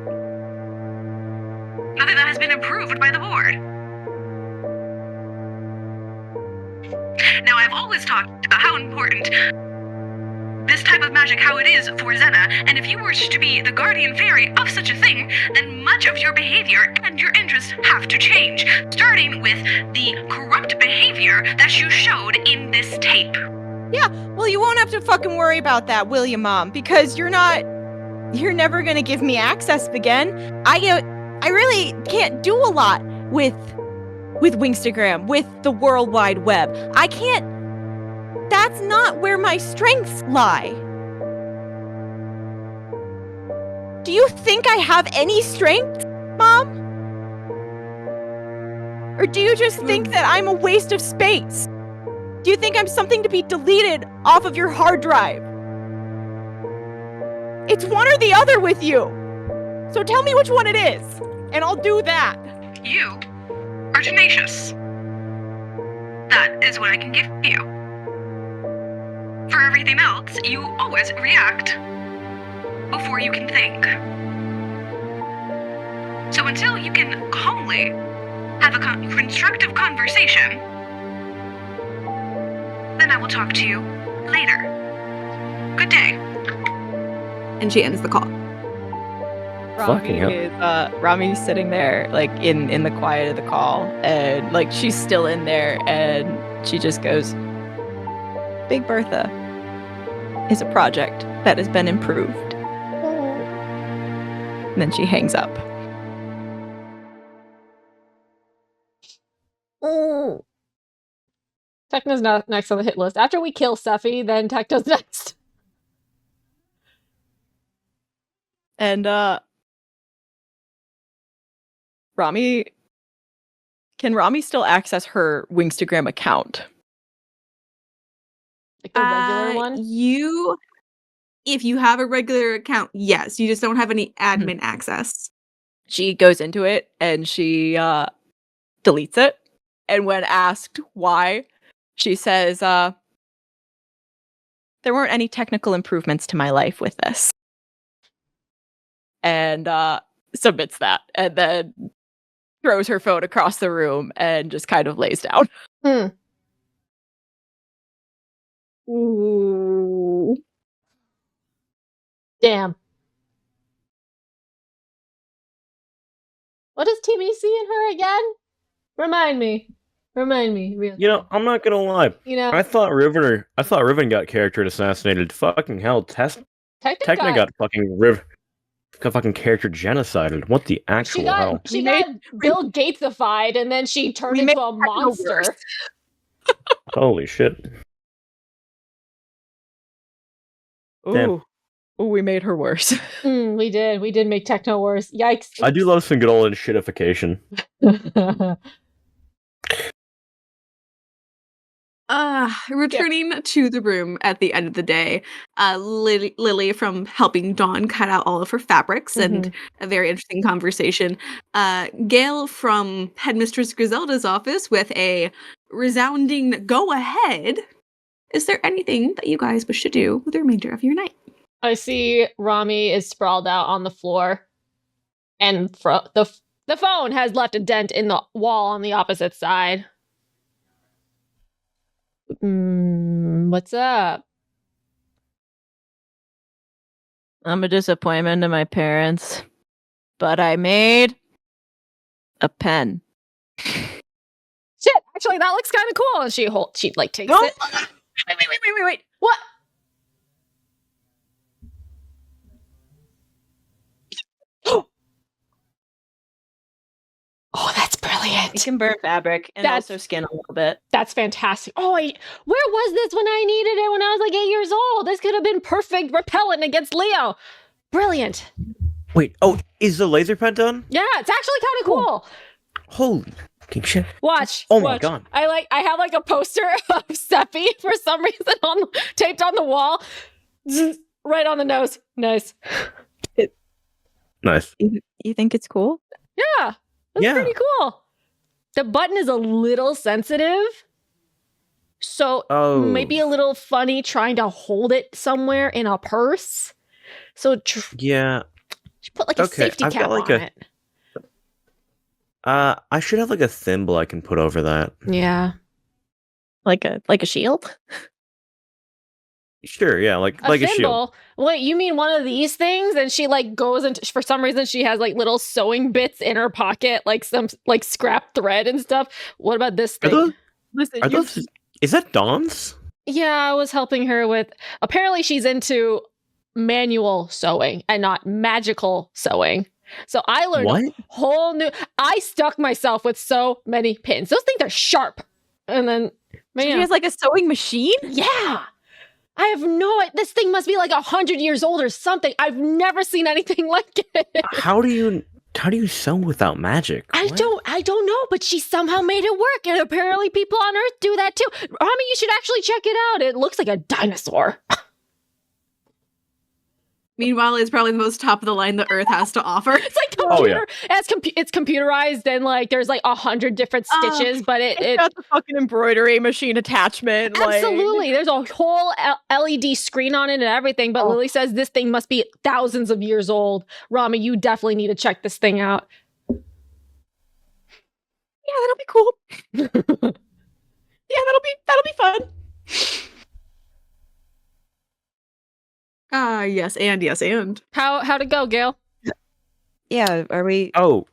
Nothing that has been approved by the board. Now, I've always talked about how important this type of magic, how it is for Zena, and if you were to be the guardian fairy of such a thing, then much of your behavior and your interests have to change, starting with the corrupt behavior that you showed in this tape. Yeah, well, you won't have to fucking worry about that, will you, Mom? Because you're never gonna give me access again. I really can't do a lot with Winxtagram, with the World Wide Web. I can't. That's not where my strengths lie. Do you think I have any strength, Mom? Or do you just think that I'm a waste of space? Do you think I'm something to be deleted off of your hard drive? It's one or the other with you. So tell me which one it is, and I'll do that. You are tenacious. That is what I can give you. For everything else, you always react before you can think. So until you can calmly have a constructive conversation, then I will talk to you later. Good day. And she ends the call. Fucking hell. Romi's sitting there, like, in the quiet of the call, and, like, she's still in there, and she just goes, Big Bertha is a project that has been improved. And then she hangs up. Techno's not next on the hit list. After we kill Seffi, then Techno's next. And, can Romi still access her Winxtagram account? Like the regular one? If you have a regular account, yes. You just don't have any admin access. She goes into it and she deletes it. And when asked why, she says, there weren't any technical improvements to my life with this. And submits that. And then throws her phone across the room and just kind of lays down. Ooh. Damn. What does Timmy see in her again? Remind me. Really. You know, I'm not gonna lie. You know, I thought Riven got character assassinated. Fucking hell, Techno got fucking got fucking character genocided. What the actual hell? She got Bill Gatesified, and then she turned into a monster. Holy shit. Damn. Ooh, we made her worse. We did make techno worse. Yikes. I do love some good old shitification. Returning to the room at the end of the day, Lily from helping Dawn cut out all of her fabrics and a very interesting conversation. Gayle from Headmistress Griselda's office with a resounding go ahead. Is there anything that you guys wish to do with the remainder of your night? I see Romi is sprawled out on the floor, and the phone has left a dent in the wall on the opposite side. What's up? I'm a disappointment to my parents, but I made a pen. Shit, actually, that looks kind of cool. And she takes it. Wait. What? Oh, that's brilliant. It can burn fabric and also skin a little bit. That's fantastic. Oh, where was this when I needed it when I was like 8 years old? This could have been perfect repellent against Leo. Brilliant. Wait, is the laser pen done? Yeah, it's actually kind of cool. Holy fucking shit. Watch. My god. I have like a poster of Seppi for some reason taped on the wall. Right on the nose. Nice. Nice. You think it's cool? Yeah. That's pretty cool. The button is a little sensitive. So maybe a little funny trying to hold it somewhere in a purse. So yeah. She put like a safety cap on it. I should have like a thimble I can put over that. Yeah. Like a shield? Sure, yeah, like a shield. Wait, you mean one of these things? And she like goes into, for some reason she has like little sewing bits in her pocket, like some like scrap thread and stuff. What about this thing? Is that Dawn's? Yeah, I was helping her with. Apparently, she's into manual sewing and not magical sewing. So I learned a whole new. I stuck myself with so many pins. Those things are sharp. And then she has like a sewing machine. Yeah. I have this thing must be like 100 years old or something. I've never seen anything like it. How do you sew without magic? I don't know, but she somehow made it work. And apparently people on Earth do that too. Romi, you should actually check it out. It looks like a dinosaur. Meanwhile, it's probably the most top of the line the Earth has to offer. It's like it's computerized and like there's like 100 different stitches, but it's got the fucking embroidery machine attachment. Absolutely, there's a whole LED screen on it and everything. But Lily says this thing must be thousands of years old. Romi, you definitely need to check this thing out. Yeah, that'll be cool. Yeah, that'll be fun. Yes, and. How'd it go, Gayle? Yeah, are we? Gayle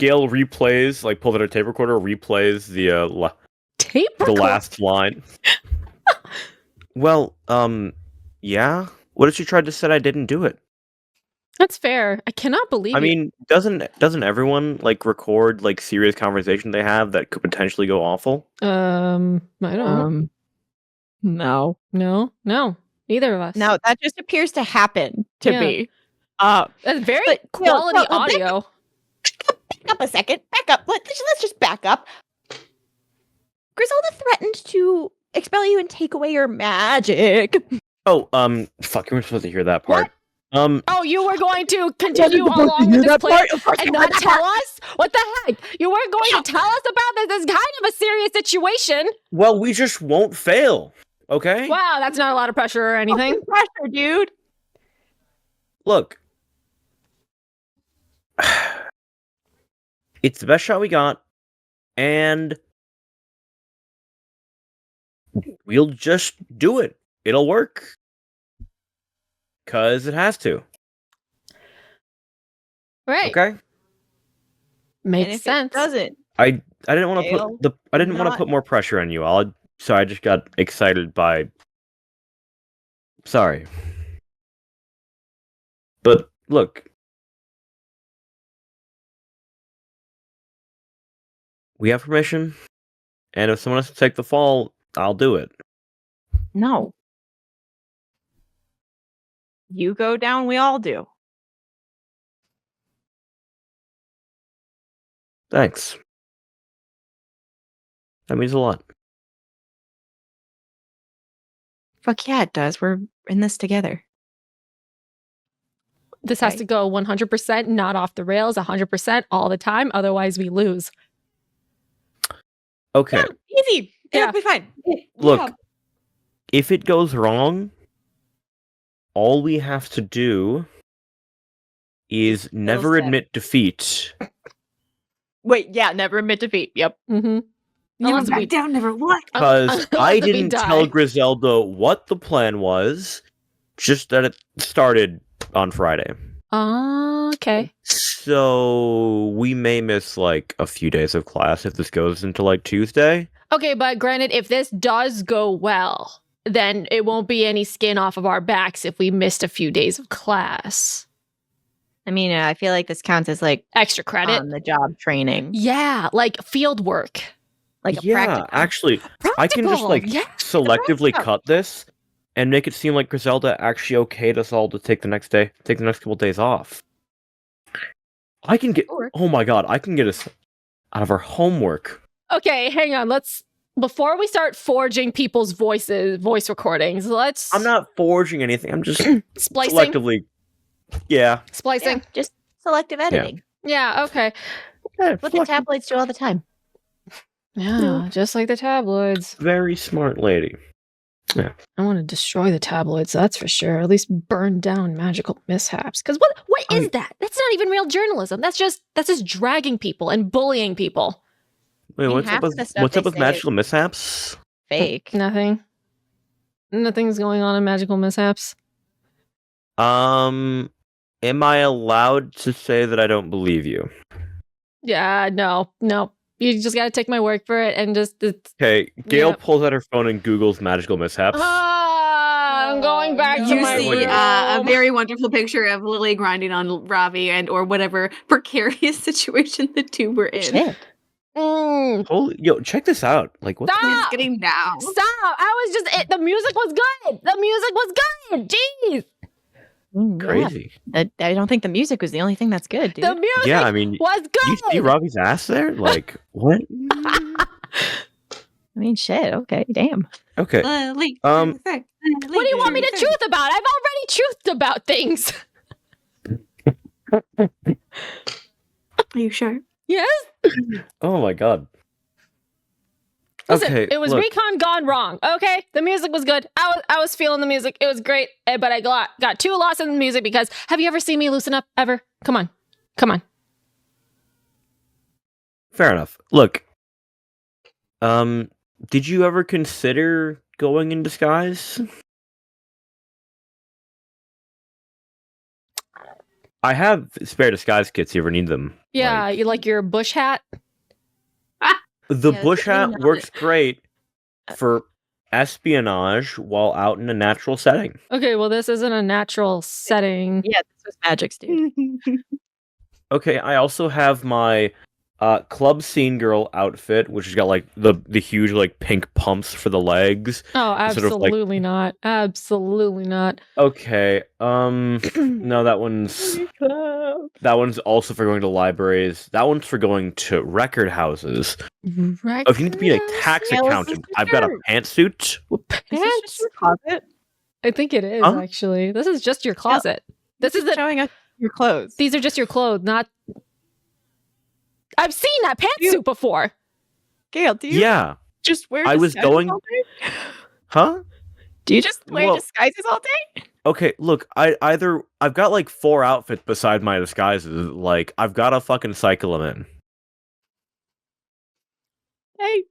replays, like pulled out her tape recorder, replays the last line. Well, yeah. What if she tried to say I didn't do it? That's fair. I cannot believe. I mean, doesn't everyone like record like serious conversation they have that could potentially go awful? I don't know. No, neither of us. No, that just appears to happen to be. That's very quality audio. Back up a second. Back up. Let's just back up. Griselda threatened to expel you and take away your magic. Oh, fuck, you weren't supposed to hear that part. What? You were going to continue along with this plan and not tell us? What the heck? You weren't going to tell us about this? This is kind of a serious situation. Well, we just won't fail, okay? Wow, that's not a lot of pressure or anything. Pressure, dude. Look. It's the best shot we got, and we'll just do it. It'll work. 'Cause it has to. Right. Okay. Makes sense. It doesn't. I didn't want to put more pressure on you. So I just got excited by. Sorry. look. We have permission, and if someone has to take the fall, I'll do it. No. You go down, we all do. Thanks. That means a lot. Fuck yeah, it does. We're in this together. This has Okay. to go 100%, not off the rails, 100% all the time. Otherwise, we lose. Okay, Yeah, easy. Yeah. It'll be fine. look. Yeah. If it goes wrong, all we have to do is never step. admit defeat. Wait, yeah, never admit defeat. Yep. Mm-hmm. Never Unless we- back down, never what? Because I Unless we didn't die. tell Griselda what the plan was, just that it started on Friday. Okay. So we may miss like a few days of class if this goes into like Tuesday. Okay, but granted, if this does go well, then it won't be any skin off of our backs if we missed a few days of class. I mean, I feel like this counts as like Extra credit. on the job training. Yeah, like field work. Like a Yeah, practical. actually, I can just Practical, like yeah. selectively practical. cut this and make it seem like Griselda actually okayed us all to take the next couple days off. I can get. Or- Oh my god, I can get us out of our homework. Okay, hang on. Before we start forging people's voice recordings, let's. I'm not forging anything. I'm just splicing. selectively. Yeah. Splicing. Yeah, just selective editing. Yeah. Okay. What the tabloids do all the time. Yeah, just like the tabloids. Very smart lady. I want to destroy the tabloids, that's for sure. At least burn down magical mishaps. Because what is that? That's not even real journalism. That's just dragging people and bullying people. Wait, mean, what's half up of with the stuff they say magical mishaps? Fake. Nothing. Nothing's going on in magical mishaps. Am I allowed to say that I don't believe you? Yeah, no. You just gotta take my word for it and just. Okay, Gayle Yep. pulls out her phone and Googles magical mishaps. I'm going back to You my see room. a very wonderful picture of Lily grinding on Ravi or whatever precarious situation the two were in. Shit. Holy, yo, check this out. Like, what? Stop! It's getting down. Stop! The music was good. The music was good. Jeez. Yeah. Crazy. I don't think the music was the only thing that's good, dude. The music Yeah, I mean, was good. you see Robbie's ass there? Like, what? I mean, shit. Okay, damn. Okay. Lily, Um, perfect. What do you want me to truth about? I've already truthed about things. Are you sure? Yes. Oh my god. Listen, Okay, it was look. recon gone wrong. Okay, the music was good. I was feeling the music. It was great, but I got too lost in the music because have you ever seen me loosen up ever? Come on. Fair enough. Look. Did you ever consider going in disguise? I have spare disguise kits if you ever need them. Yeah, Like, you like your bush hat. the Yeah, bush hat not- works great for espionage while out in a natural setting. Okay, well this isn't a natural setting. Yeah, this was Magic's, dude. Okay, I also have my club scene girl outfit, which has got like the huge like pink pumps for the legs. Oh, Sort of like- absolutely not. Absolutely not. Okay, no, that one's also for going to libraries. That one's for going to record houses. Right. Oh, if you need to be a tax Yeah, what's accountant, this I've got a shirt? pantsuit. Is this just Pants. your closet? I think it is Huh? actually. This is just your closet. This is showing us your clothes. These are just your clothes, not. I've seen that pantsuit before. Gayle, do you Yeah, just wear I was disguises going- all day? huh? Do you just wear Well- disguises all day? Okay, look, I've got like 4 outfits beside my disguises. Like, I've got to fucking cycle them in. Hey,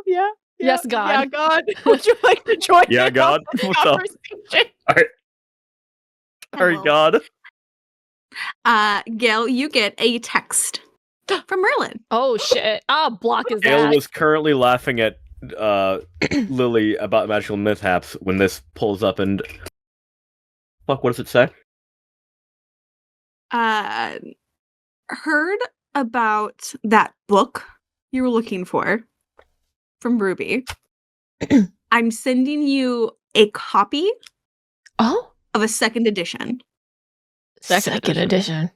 yeah. Yes, God. Yeah, God. Would you like to join Yeah, in God. on this What's up? conversation? Sorry, Hello. God. Gail, you get a text from Merlin. Oh shit! I'll block his Gail ass. was currently laughing at Lily about magical mishaps when this pulls up and fuck. What does it say? heard about that book you were looking for from Ruby. I'm sending you a copy Oh, of a second edition. second edition.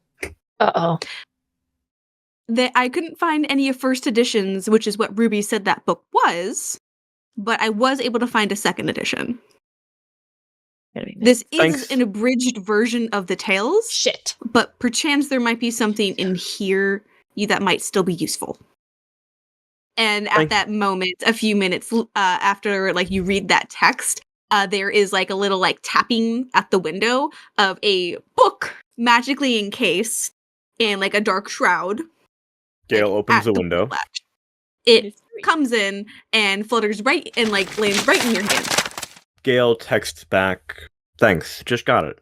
Uh-oh. I couldn't find any of first editions, which is what Ruby said that book was, but I was able to find a second edition. This is Thanks. an abridged version of the tales. Shit. But perchance there might be something in here that might still be useful. And at that moment, a few minutes after like you read that text, there is like a little like tapping at the window of a book magically encased in like a dark shroud. Gayle opens the window. latch. It comes in and flutters right and like lands right in your hand. Gayle texts back, "Thanks, just got it."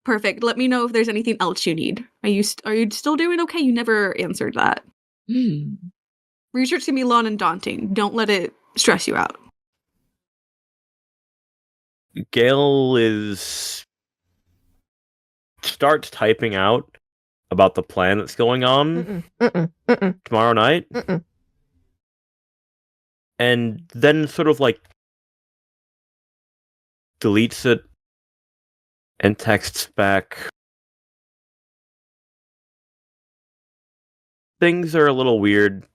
Perfect. Let me know if there's anything else you need. Are you still doing okay? You never answered that. Research can be long and daunting. Don't let it stress you out. Gayle starts typing out about the plan that's going on tomorrow night, and then sort of like deletes it and texts back, "Things are a little weird.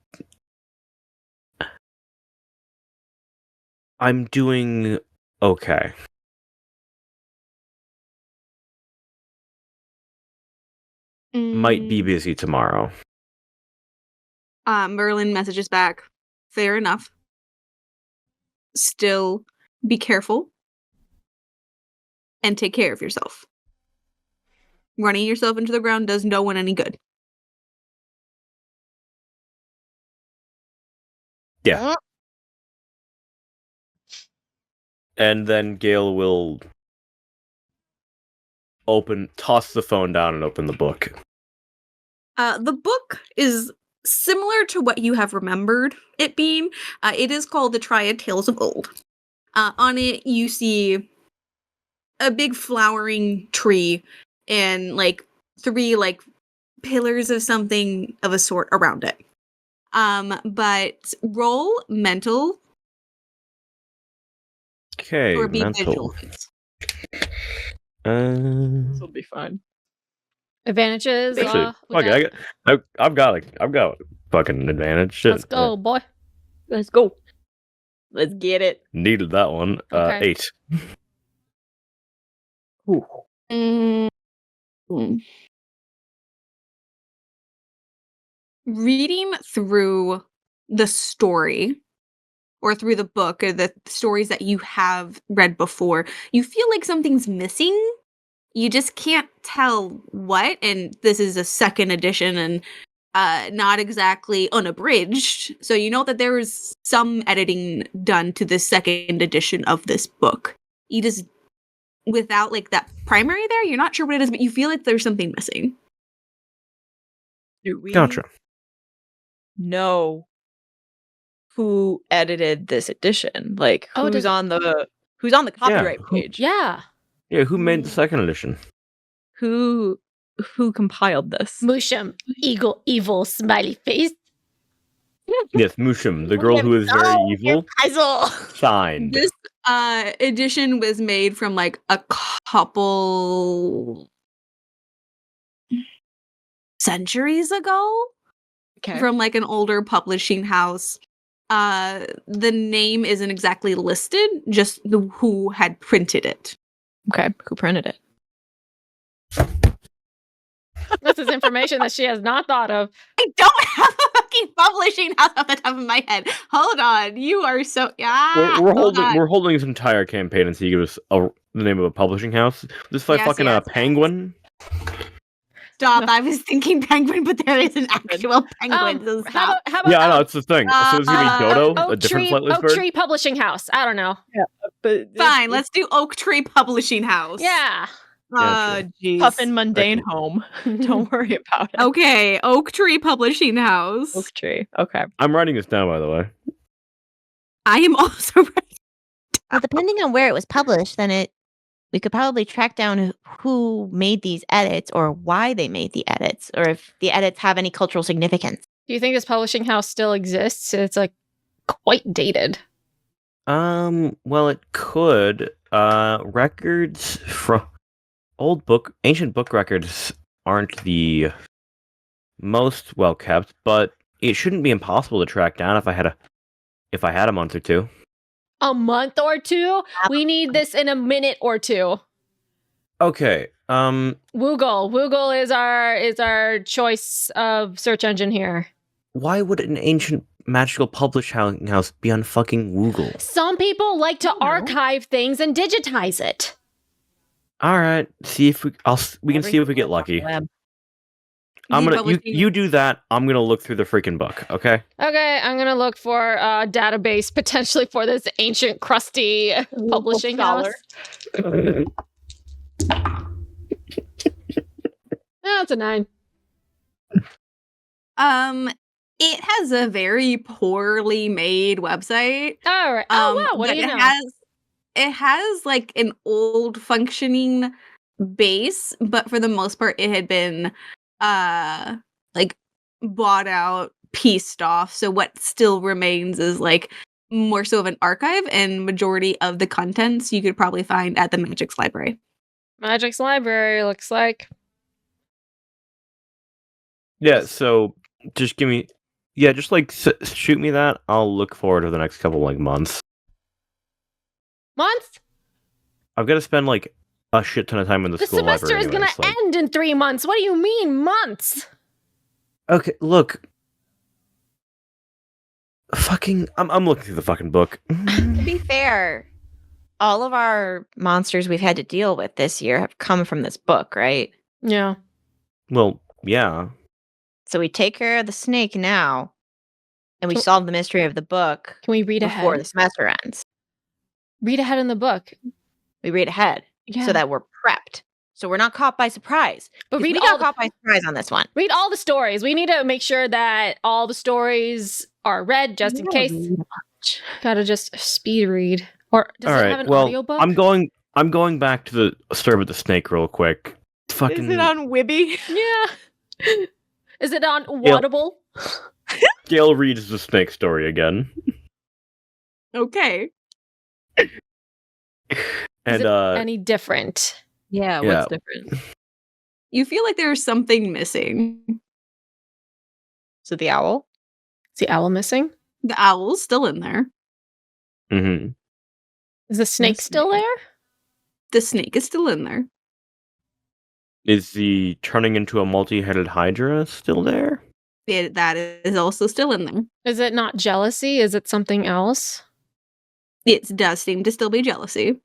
I'm doing okay." Might be busy tomorrow. Merlin messages back. Fair enough. Still, be careful. And take care of yourself. Running yourself into the ground does no one any good. Yeah. And then Gayle will toss the phone down and open the book. The book is similar to what you have remembered it being. It is called The Triad Tales of Old. On it, you see a big flowering tree and like 3 like pillars of something of a sort around it. But roll mental. Okay, Or be mental. vigilant. This will be fun. Advantages. Actually, I've got a fucking advantage. Shit. Let's go, boy. Let's go. Let's get it. Needed that one. Okay. 8. Reading through the story or through the book or the stories that you have read before, you feel like something's missing. You just can't tell what, and this is a second edition and not exactly unabridged. So you know that there is some editing done to the second edition of this book. You just, without like that primary there, you're not sure what it is, but you feel like there's something missing. Do we Gotcha. know who edited this edition? Like who's on the copyright page? Yeah. Yeah, who made the second edition? Who compiled this? Musham, evil smiley face. Yes, Musham, the girl who is very evil. Signed. This edition was made from like a couple centuries ago. Okay. From like an older publishing house. The name isn't exactly listed, just who had printed it. Okay, who printed it? This is information that she has not thought of. I don't have a fucking publishing house off the top of my head. Hold on, you are so We're holding this entire campaign until you give us the name of a publishing house. This is like fucking Penguin. Stop! I was thinking Penguin, but there is an actual Penguin. So stop. How about, Yeah, I know it's the thing. So it's gonna be Dodo, a different flightless bird. Oak Tree Publishing House. I don't know. Yeah, but fine. Let's do Oak Tree Publishing House. Yeah. Jeez. Puffin Mundane Home. Don't worry about it. Okay, Oak Tree Publishing House. Oak Tree. Okay. I'm writing this down, by the way. I am also writing. Well, depending on where it was published, then it we could probably track down who made these edits or why they made the edits, or if the edits have any cultural significance. Do you think this publishing house still exists? It's like quite dated. Well, it could. Records from ancient book records aren't the most well kept, but it shouldn't be impossible to track down if I had a month or two. A month or two? We need this in a minute or two. Okay. Woogle is our choice of search engine here. Why would an ancient magical publishing house be on fucking Woogle? Some people like to archive things and digitize it. All right. See if we can see if we get lucky. You do that. I'm gonna look through the freaking book. Okay. Okay, I'm gonna look for a database potentially for this ancient crusty publishing house. That's a 9. It has a very poorly made website. All right. Oh wow, what do you know? It has like an old functioning base, but for the most part it had been like bought out, pieced off. So what still remains is like more so of an archive, and majority of the contents you could probably find at the Magic's library. Magic's library looks like. Yeah, so just give me just like shoot me that. I'll look forward to the next couple like months. Months? I've got to spend like a shit ton of time in the school library. The semester is going to end in 3 months. What do you mean, months? Okay, look. I'm looking through the fucking book. To be fair, all of our monsters we've had to deal with this year have come from this book, right? Yeah. Well, yeah. So we take care of the snake now, and we solve the mystery of the book. Can we read before ahead? the semester ends? Read ahead in the book. We read ahead so that we're prepped. So we're not caught by surprise. But we got caught by surprise on this one. Read all the stories. We need to make sure that all the stories are read just in case. Gotta just speed read. Or does it have an audiobook? I'm going back to the story with the snake real quick. Fucking. Is it on Wibby? Yeah. Is it on Whatable? Gayle reads the snake story again. Okay. And is it any different? Yeah, what's different? You feel like there's something missing. So the owl? Is the owl missing? The owl's still in there. Mm-hmm. Is the snake still there? The snake is still in there. Is the turning into a multi-headed hydra still there? That is also still in there. Is it not jealousy? Is it something else? It does seem to still be jealousy.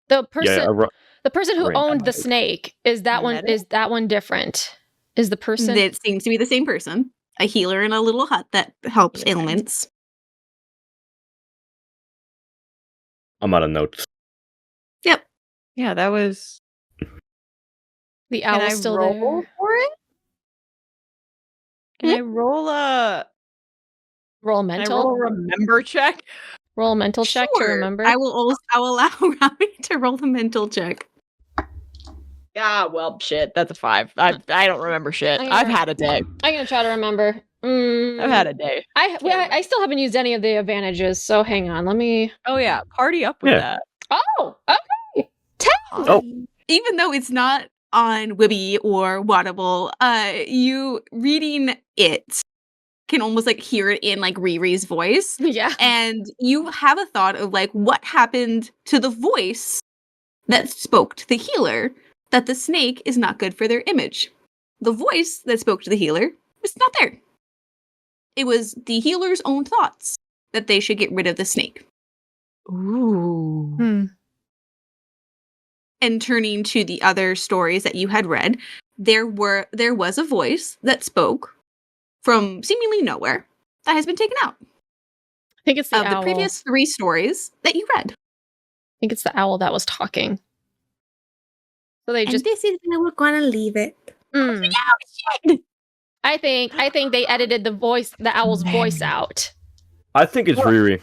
The person who owned the snake, is that one different? Is the person It seems to be the same person. A healer in a little hut that helps ailments. I'm out of notes. Yep. Yeah, that was the owl still roll there? For it? Can I roll a mental? Remember check? Roll a mental check to remember. I will allow Romi to roll the mental check. Ah, well, shit. That's a 5. I don't remember shit. I've had a day. I'm gonna try to remember. I've had a day. I still haven't used any of the advantages, so hang on. Let me. Oh yeah, party up with that. Oh, okay. 10. Oh, Even though it's not on Wibby or Whatable, you reading it can almost like hear it in like Riri's voice. Yeah. And you have a thought of like what happened to the voice that spoke to the healer, that the snake is not good for their image. The voice that spoke to the healer was not there. It was the healer's own thoughts that they should get rid of the snake. Ooh. And turning to the other stories that you had read, there was a voice that spoke from seemingly nowhere that has been taken out. I think it's the owl. The previous 3 stories that you read. I think it's the owl that was talking. So they just. And this is where we're gonna leave it. I think they edited the owl's voice out. I think it's Riri.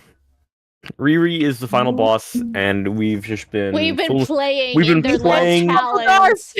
Riri is the final boss, and we've just been We've been playing we've in been their playing- little talons.